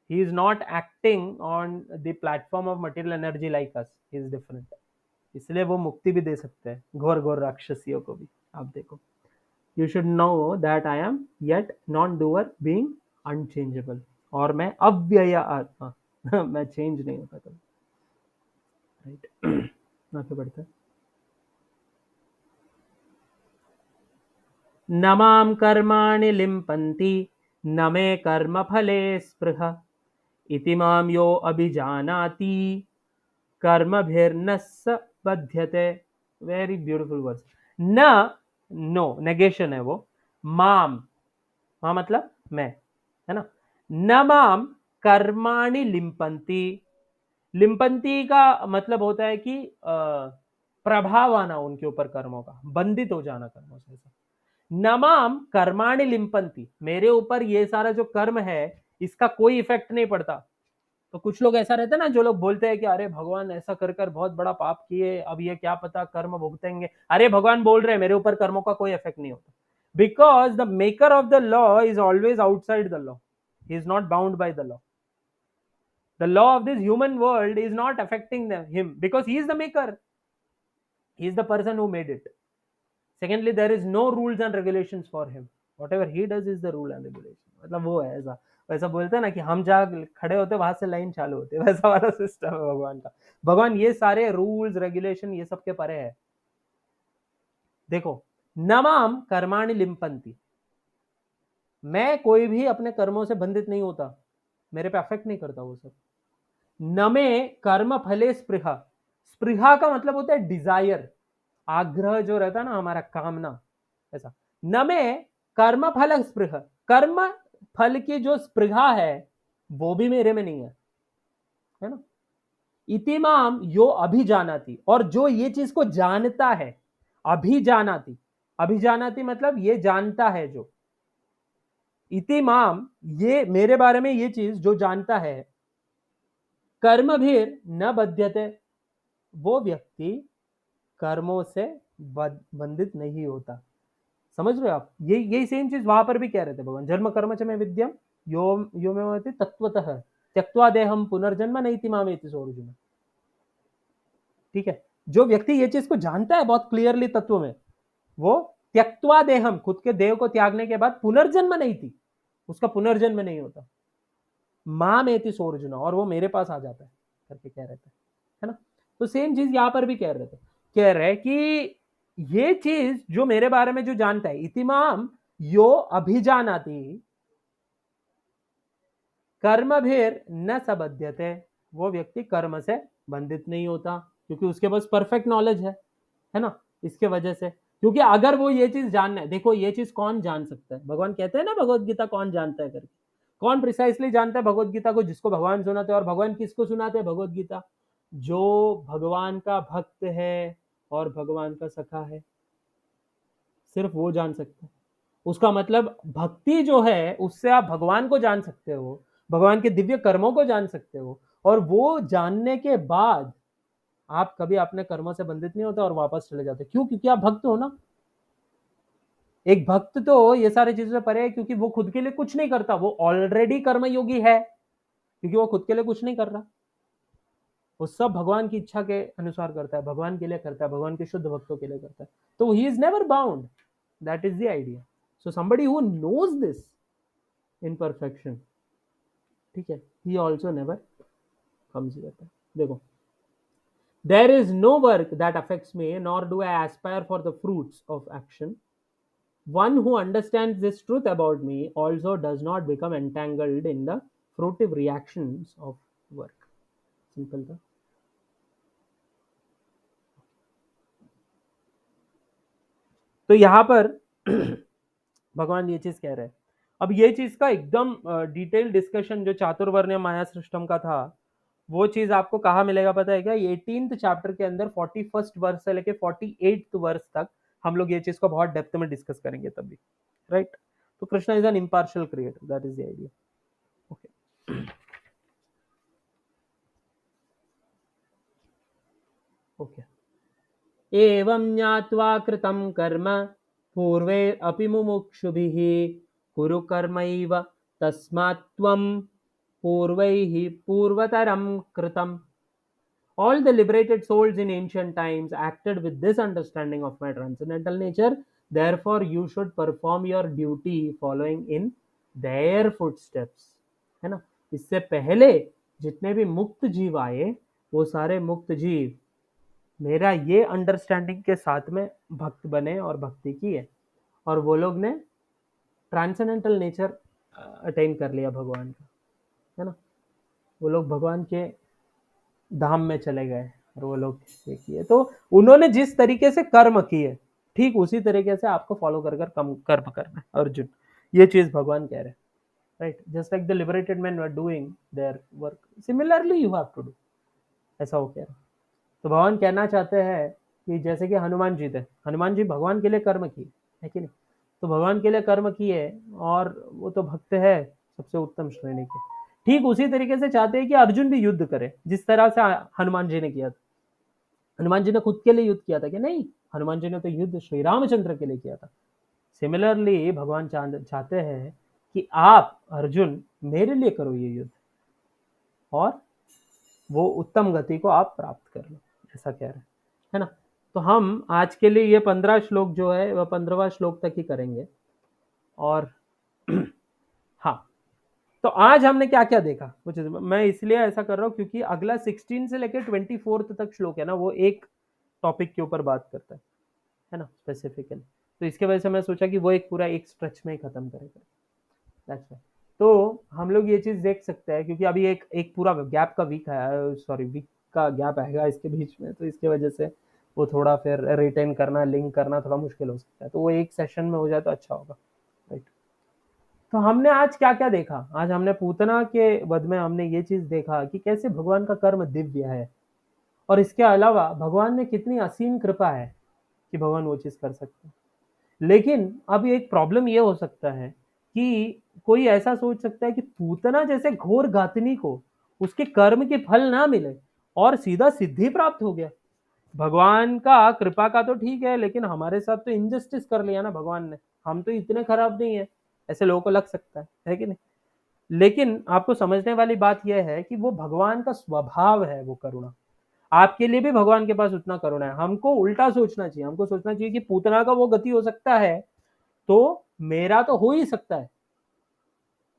He is not acting on the platform of material energy like us, he is different. इसलिए वो मुक्ति भी दे सकते हैं घोर घोर राक्षसियों को भी। आप देखो, you should know that I am yet non-doer, being unchangeable, और मैं अव्यय आत्मा मैं चेंज नहीं होता कभी, राइट। आगे बढ़ते हैं। न मां कर्माणि लिम्पन्ति न मे कर्मफले स्पृहा इति मां यो अभिजानाति कर्मभिर्न स बध्यते। Very beautiful words. न, नो नेगेशन है वो, माम, हाँ मतलब मैं, है ना। न माम कर्माणि लिम्पन्ति, लिम्पन्ति का मतलब होता है कि प्रभाव आना उनके ऊपर कर्मों का, बंधित हो जाना कर्मों से। नमाम कर्माणि लिम्पन्ति, मेरे ऊपर ये सारा जो कर्म है इसका कोई इफेक्ट नहीं पड़ता। तो कुछ लोग ऐसा रहता है ना, जो लोग बोलते हैं कि अरे भगवान ऐसा कर कर बहुत बड़ा पाप किए, अब ये क्या पता कर्म भुगतेंगे। अरे भगवान बोल रहे हैं मेरे ऊपर कर्मों का कोई इफेक्ट नहीं होता, because the maker of the law is always outside the law, he is not bound by the law. The law of this human world is not affecting him because he is the maker. He is the person who made it. Secondly, there is no rules and regulations for him. Whatever he does is the rule and regulation. मतलब वो है ऐसा, वैसा बोलते हैं ना कि हम जहाँ खड़े होते वहां से लाइन चालू होती है, वैसा वाला सिस्टम है भगवान का। भगवान ये सारे रूल्स रेगुलेशन ये सब के परे है। देखो, नमाम कर्माणि लिम्पन्ति, मैं कोई भी अपने कर्मों से बंधित नहीं होता, मेरे पे अफेक्ट नहीं करता वो सब। न में कर्म फले स्पृहा, स्पृहा का मतलब होता है डिजायर, आग्रह जो रहता है ना हमारा, कामना, ऐसा। न में कर्म फल स्पृह, कर्म फल की जो स्पृहा है वो भी मेरे में नहीं है ना। इतिमाम यो अभिजानाति, और जो ये चीज को जानता है, अभिजानाति, अभिजानाति मतलब ये जानता है जो, इतिमाम ये मेरे बारे में ये चीज जो जानता है, कर्म भी न बध्यते, वो व्यक्ति कर्मों से बंधित नहीं होता। समझ रहे हो आप, यही सेम चीज वहां पर भी कह रहे थे भगवान, जन्म कर्म च में विद्यम यो यो में तत्वतः त्यक्त्वा देहम पुनर्जन्म नैति मामेति सो अर्जुन। ठीक है, जो व्यक्ति ये चीज को जानता है बहुत क्लियरली तत्व में, वो त्यक्त्वा देहम, खुद के देह को त्यागने के बाद पुनर्जन्म नहीं थी, उसका पुनर्जन्म नहीं होता, मामेति सो अर्जुन, और वो मेरे पास आ जाता है करके कह रहे थे, है ना। तो सेम चीज यहां पर भी कह रहे थे, कह रहे कि ये चीज जो मेरे बारे में जो जानता है, इतिमाम यो अभिजानाति कर्म भेर न सबध्यते, वो व्यक्ति कर्म से बंधित नहीं होता क्योंकि उसके पास परफेक्ट नॉलेज है ना। इसके वजह से, क्योंकि अगर वो ये चीज जानना है, देखो ये चीज कौन जान सकता है, भगवान कहते हैं ना भगवत गीता कौन जानता है करके, कौन प्रिसाइसली जानता है भगवत गीता को, जिसको भगवान सुनाते हैं। और भगवान किसको सुनाते हैं भगवत गीता, जो भगवान का भक्त है और भगवान का सखा है, सिर्फ वो जान सकता है। उसका मतलब भक्ति जो है उससे आप भगवान को जान सकते हो, भगवान के दिव्य कर्मों को जान सकते हो, और वो जानने के बाद आप कभी अपने कर्मों से बंधित नहीं होते और वापस चले जाते। क्यों? क्योंकि आप भक्त हो ना। एक भक्त तो ये सारी चीजों से परे है क्योंकि वो खुद के लिए कुछ नहीं करता, वो ऑलरेडी कर्मयोगी है, क्योंकि वो खुद के लिए कुछ नहीं कर रहा, वो सब भगवान की इच्छा के अनुसार करता है, भगवान के लिए करता है, भगवान के शुद्ध भक्तों के लिए करता है। तो he is never bound, that is the idea. So somebody who knows this in perfection, ठीक है, he also never comes here. देखो, there is no work that affects me, nor do I aspire for the fruits of action. One who understands this truth about me also does not become entangled in the fruitive reactions of work. Simple था। तो यहां पर भगवान ये चीज कह रहे हैं। अब ये चीज का एकदम डिटेल डिस्कशन जो चातुर्वर्ण्य माया सृष्टम का था, वो चीज आपको कहाँ मिलेगा पता है क्या? 18th चैप्टर के अंदर 41st वर्ष से लेके 48th वर्ष तक हम लोग ये चीज को बहुत डेप्थ में डिस्कस करेंगे तभी, राइट। तो Krishna is an impartial creator, that is the idea. Okay okay. एवं ज्ञात्वा कृतं कर्म पूर्वे अपि मुमुक्षुभिः कुरु कर्मैव तस्मात् त्वं पूर्वैः पूर्वतरं कृतम्। All the liberated souls in ancient times acted with this understanding of my transcendental nature. Therefore, you should perform your duty following in their footsteps, है ना। इससे पहले जितने भी मुक्त जीव आए, वो सारे मुक्त जीव मेरा ये अंडरस्टैंडिंग के साथ में भक्त बने और भक्ति की है, और वो लोग ने ट्रांसेंडेंटल नेचर अटेन कर लिया भगवान का, है ना। वो लोग भगवान के धाम में चले गए, और वो लोग ये किए। तो उन्होंने जिस तरीके से कर्म किए, ठीक उसी तरीके से आपको फॉलो कर कर कर्म करना है अर्जुन। ये चीज भगवान कह रहे हैं, right. Just like the liberated man were doing their work, similarly you have to do, ऐसा हो कह रहे हैं। तो भगवान कहना चाहते हैं कि जैसे कि हनुमान जी थे, हनुमान जी भगवान के लिए कर्म किए, है कि नहीं। तो भगवान के लिए कर्म किए, और वो तो भक्त है सबसे उत्तम श्रेणी के। ठीक उसी तरीके से चाहते हैं कि अर्जुन भी युद्ध करे, जिस तरह से हनुमान जी ने किया था। हनुमान जी ने खुद के लिए युद्ध किया था कि नहीं, हनुमान जी ने तो युद्ध श्री रामचंद्र के लिए किया था। सिमिलरली भगवान चाहते हैं कि आप अर्जुन मेरे लिए करो ये युद्ध, और वो उत्तम गति को आप प्राप्त कर लो, ऐसा कह रहे हैं, है ना। तो हम आज के लिए ये 15 श्लोक जो है वह 15वां श्लोक तक ही करेंगे। और हाँ, तो आज हमने क्या क्या देखा, कुछ मैं इसलिए ऐसा कर रहा हूँ क्योंकि अगला 16 से लेकर 24 तक श्लोक है ना, वो एक टॉपिक के ऊपर बात करता है ना, स्पेसिफिकली। तो इसके वजह से मैं सोचा कि वो एक पूरा एक स्ट्रेच में ही खत्म करेगा। That's why. तो हम लोग ये चीज देख सकते हैं, क्योंकि अभी एक एक पूरा गैप का वीक है, सॉरी वीक का गैप आएगा इसके बीच में, तो इसके वजह से वो थोड़ा फिर रिटेन करना, लिंक करना थोड़ा मुश्किल हो सकता है। तो वो एक सेशन में हो जाए तो अच्छा होगा, राइट। तो हमने आज क्या क्या देखा, आज हमने पूतना के वध में हमने ये चीज देखा कि कैसे भगवान का कर्म दिव्य है, और इसके अलावा भगवान में कितनी असीम कृपा है कि भगवान वो चीज कर सकते हैं। लेकिन अब एक प्रॉब्लम ये हो सकता है कि कोई ऐसा सोच सकता है कि पूतना जैसे घोर घातनी को उसके कर्म के फल ना मिले और सीधा सिद्धि प्राप्त हो गया। भगवान का कृपा का तो ठीक है, लेकिन हमारे साथ तो इनजस्टिस कर लिया ना भगवान ने, हम तो इतने खराब नहीं है, ऐसे लोगों को लग सकता है कि नहीं। लेकिन आपको समझने वाली बात यह है कि वो भगवान का स्वभाव है, वो करुणा। आपके लिए भी भगवान के पास उतना करुणा है। हमको उल्टा सोचना चाहिए, हमको सोचना चाहिए कि पूतना का वो गति हो सकता है, तो मेरा तो हो ही सकता है,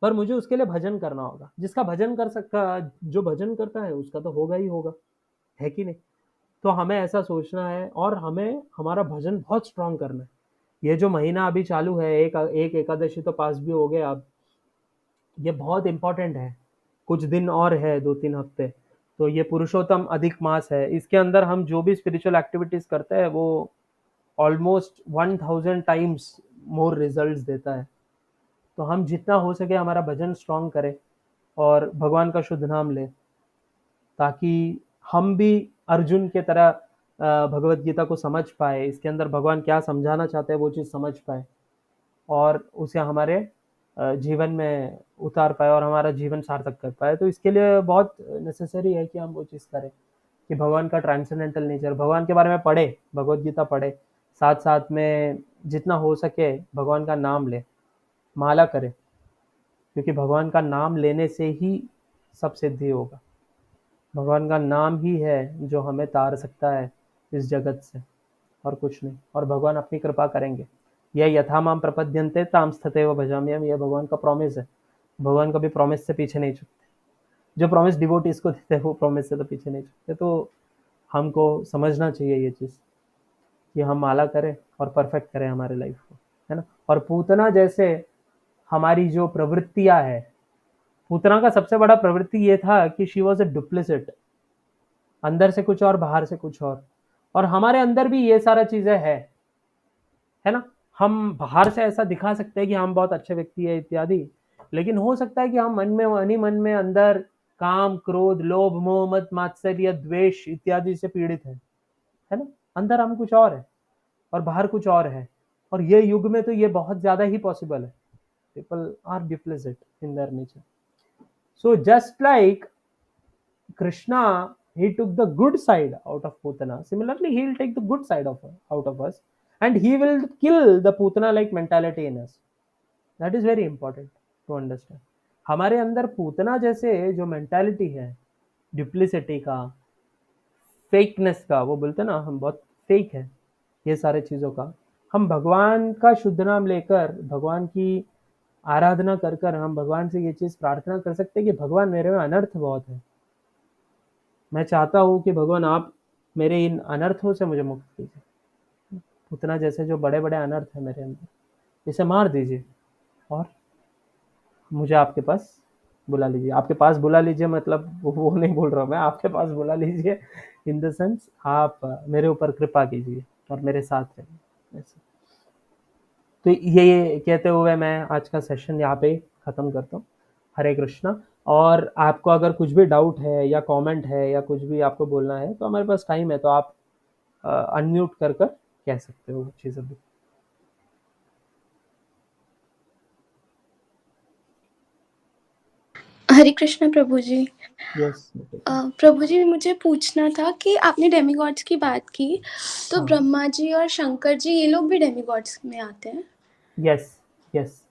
पर मुझे उसके लिए भजन करना होगा। जिसका भजन कर सकता, जो भजन करता है उसका तो होगा ही होगा, है कि नहीं। तो हमें ऐसा सोचना है, और हमें हमारा भजन बहुत स्ट्रांग करना है। ये जो महीना अभी चालू है, एक एकादशी तो पास भी हो गए अब, ये बहुत इंपॉर्टेंट है। कुछ दिन और है, 2-3 हफ्ते। तो ये पुरुषोत्तम अधिक मास है, इसके अंदर हम जो भी स्पिरिचुअल एक्टिविटीज करते हैं वो ऑलमोस्ट 1000 टाइम्स मोर रिजल्ट्स देता है। तो हम जितना हो सके हमारा भजन स्ट्रांग करें, और भगवान का शुद्ध नाम लें, ताकि हम भी अर्जुन के तरह भगवत गीता को समझ पाए, इसके अंदर भगवान क्या समझाना चाहते हैं वो चीज़ समझ पाए, और उसे हमारे जीवन में उतार पाए, और हमारा जीवन सार्थक कर पाए। तो इसके लिए बहुत नेसेसरी है कि हम वो चीज़ करें, कि भगवान का ट्रांसेंडेंटल नेचर, भगवान के बारे में पढ़े, भगवत गीता पढ़े, साथ साथ में जितना हो सके भगवान का नाम ले, माला करे, क्योंकि भगवान का नाम लेने से ही सब सिद्धि होगा। भगवान का नाम ही है जो हमें तार सकता है इस जगत से, और कुछ नहीं। और भगवान अपनी कृपा करेंगे। यह यथा माम प्रपद्यन्ते ताम तथैव भजाम्यहम्, यह भगवान का प्रॉमिस है। भगवान कभी प्रॉमिस से पीछे नहीं छूटते। जो प्रॉमिस डिवोटीज को देते हैं वो प्रॉमिस से तो पीछे नहीं छूटते। तो हमको समझना चाहिए ये चीज़, कि हम माला करें और परफेक्ट करें हमारे लाइफ को, है ना। और पूतना जैसे हमारी जो प्रवृत्तियां है, पूतना का सबसे बड़ा प्रवृत्ति ये था कि शी वॉज अ डुप्लिसिट, अंदर से कुछ और बाहर से कुछ और हमारे अंदर भी ये सारा चीजें है ना। हम बाहर से ऐसा दिखा सकते हैं कि हम बहुत अच्छे व्यक्ति है इत्यादि, लेकिन हो सकता है कि हम मन में अंदर काम, क्रोध, लोभ, मोह, मद, मात्सर्य, द्वेष इत्यादि से पीड़ित है ना। अंदर हम कुछ और है और बाहर कुछ और है, और ये युग में तो ये बहुत ज्यादा ही पॉसिबल है। People are duplicit in their nature. So just like Krishna, he took the good side out of Putana. Similarly, he will take the good side of out of us, and he will kill the Putana-like mentality in us. That is very important to understand. हमारे अंदर पूतना जैसे जो mentality है, डिप्लिसिटी का, fakeness का, वो बोलते ना हम बहुत फेक है ये सारे चीज़ों का, हम भगवान का शुद्ध नाम लेकर, भगवान की आराधना कर कर हम भगवान से ये चीज़ प्रार्थना कर सकते हैं कि भगवान मेरे में अनर्थ बहुत है, मैं चाहता हूँ कि भगवान आप मेरे इन अनर्थों से मुझे मुक्त कीजिए। उतना जैसे जो बड़े-बड़े अनर्थ हैं मेरे अंदर, इसे मार दीजिए और मुझे आपके पास बुला लीजिए। आपके पास बुला लीजिए मतलब वो नहीं बोल रहा हूँ मैं, आपके पास बुला लीजिए इन द सेंस आप मेरे ऊपर कृपा कीजिए और मेरे साथ रहिए। ऐसे। तो ये कहते हुए मैं आज का सेशन यहाँ पे ख़त्म करता हूँ। हरे कृष्णा। और आपको अगर कुछ भी डाउट है या कमेंट है या कुछ भी आपको बोलना है तो हमारे पास टाइम है, तो आप अनम्यूट कर कर कह सकते हो वो चीज़ अभी। हरे कृष्णा प्रभु जी। यस। प्रभु जी मुझे पूछना था कि आपने डेमीगॉड्स की बात की, तो हाँ। ब्रह्मा जी और शंकर जी ये लोग भी डेमीगॉड्स में आते हैं? Yes, yes.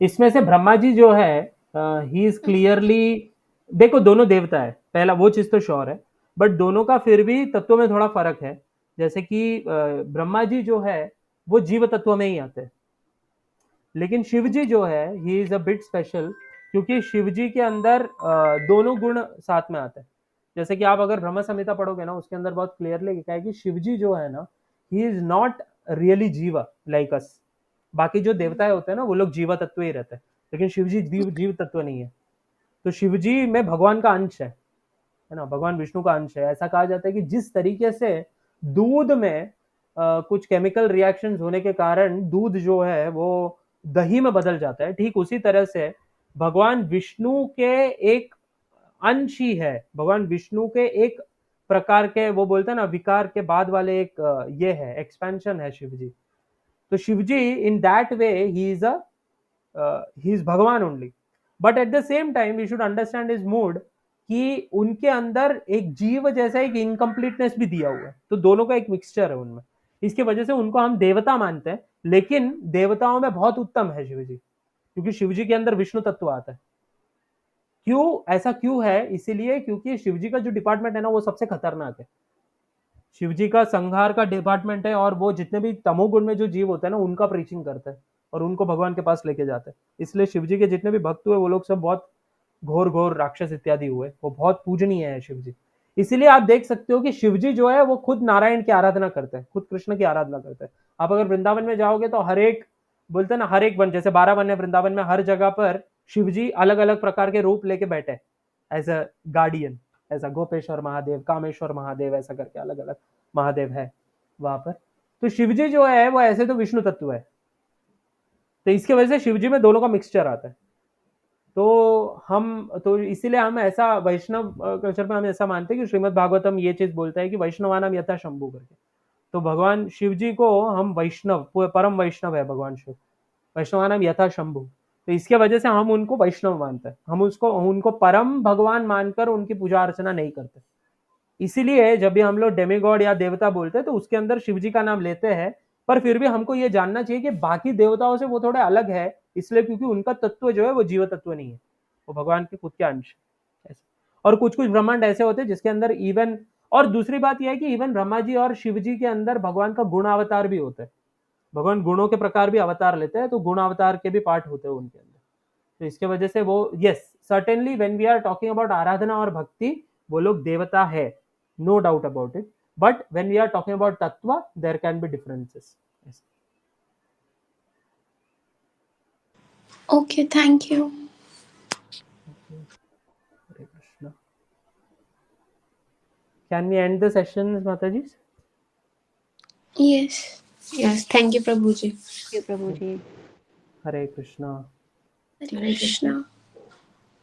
इसमें से ब्रह्मा जी जो है ही इज क्लियरली, देखो दोनों देवता है, पहला वो चीज तो श्योर है, बट दोनों का फिर भी तत्व में थोड़ा फर्क है। जैसे कि ब्रह्मा जी जो है वो जीव तत्व में ही आते हैं, लेकिन शिव जी जो है he is a bit special, क्योंकि शिव जी के अंदर दोनों गुण साथ में आते हैं। जैसे कि आप अगर ब्रह्म संहिता पढ़ोगे ना, उसके अंदर बहुत क्लियरली लिखा है कि शिव जी जो है ना, ही इज नॉट रियली जीवा लाइक अस। बाकी जो देवताएं होते हैं ना वो लोग जीवा तत्व ही रहते हैं, लेकिन शिव जी जीव तत्व नहीं है। तो शिव जी में भगवान का अंश है ना, भगवान विष्णु का अंश है। ऐसा कहा जाता है कि जिस तरीके से दूध में कुछ केमिकल रिएक्शंस होने के कारण दूध जो है वो दही में बदल जाता है, ठीक उसी तरह से भगवान विष्णु के एक अंश ही है, भगवान विष्णु के एक प्रकार के, वो बोलते हैं ना विकार के बाद वाले एक ये है एक्सपेंशन है शिव जी। तो Shiv ji in that way he is भगवान only, but at the same time we should understand is mood कि उनके अंदर एक जीव जैसा एक इनकम्प्लीटनेस भी दिया हुआ है, तो दोनों का एक मिक्सचर है उनमें। इसकी वजह से उनको हम देवता मानते हैं, लेकिन देवताओं में बहुत उत्तम है शिव जी, क्योंकि शिव जी के अंदर विष्णु तत्व आता है। क्यों ऐसा क्यों है? इसीलिए क्योंकि शिव जी का जो डिपार्टमेंट है ना वो सबसे खतरनाक है। शिव जी का संहार का डिपार्टमेंट है, और वो जितने भी तमोगुण में जो जीव होते हैं ना उनका प्रीचिंग करता है और उनको भगवान के पास लेके जाता है। इसलिए शिव जी के जितने भी भक्त हुए वो लोग सब बहुत घोर घोर राक्षस इत्यादि हुए, वो बहुत पूजनीय है शिव जी। इसीलिए आप देख सकते हो कि शिव जी जो है वो खुद नारायण की आराधना करते हैं, खुद कृष्ण की आराधना करते हैं। आप अगर वृंदावन में जाओगे तो हर एक, बोलते हैं ना हर एक वन, जैसे 12 वन है वृंदावन में, हर जगह पर शिव जी अलग अलग प्रकार के रूप लेके बैठे एज अ गार्डियन, ऐसा गोपेश्वर महादेव, कामेश्वर महादेव, ऐसा करके अलग अलग महादेव है वहां पर। तो शिव जी जो है वो ऐसे तो विष्णु तत्व है, तो इसकी वजह से शिव जी में दोनों का मिक्सचर आता है। तो इसीलिए हम ऐसा वैष्णव कल्चर में हम ऐसा मानते हैं कि श्रीमद् भागवतम ये चीज बोलता है कि वैष्णवानाम यथा शंभु करके। तो भगवान शिव जी को हम वैष्णव, परम वैष्णव है भगवान शिव, वैष्णवानाम यथा शंभु। तो इसके वजह से हम उनको वैष्णव मानते हैं, हम उसको उनको परम भगवान मानकर उनकी पूजा अर्चना नहीं करते। इसीलिए जब भी हम लोग डेमीगॉड या देवता बोलते हैं तो उसके अंदर शिव जी का नाम लेते हैं, पर फिर भी हमको ये जानना चाहिए कि बाकी देवताओं से वो थोड़े अलग है, इसलिए क्योंकि उनका तत्व जो है वो जीव तत्व नहीं है, वो भगवान के खुद के अंश। और कुछ कुछ ब्रह्मांड ऐसे होते हैं जिसके अंदर इवन, और दूसरी बात यह है कि इवन ब्रह्मा जी और शिव जी के अंदर भगवान का गुण अवतार भी होता है, भगवान गुणों के प्रकार भी अवतार लेते हैं, तो गुण अवतार के भी पार्ट होते हैं उनके अंदर। तो इसके वजह से वो yes, certainly when we are talking about आराधना और भक्ति, वो लोग देवता है, no doubt about it, but when we are talking about तत्व there can be differences. Okay, thank you. Hare Krishna. Can we end the session माता ji? Yes. Yes, thank you प्रभु जी। प्रभु जी। हरे कृष्णा। हरे कृष्णा।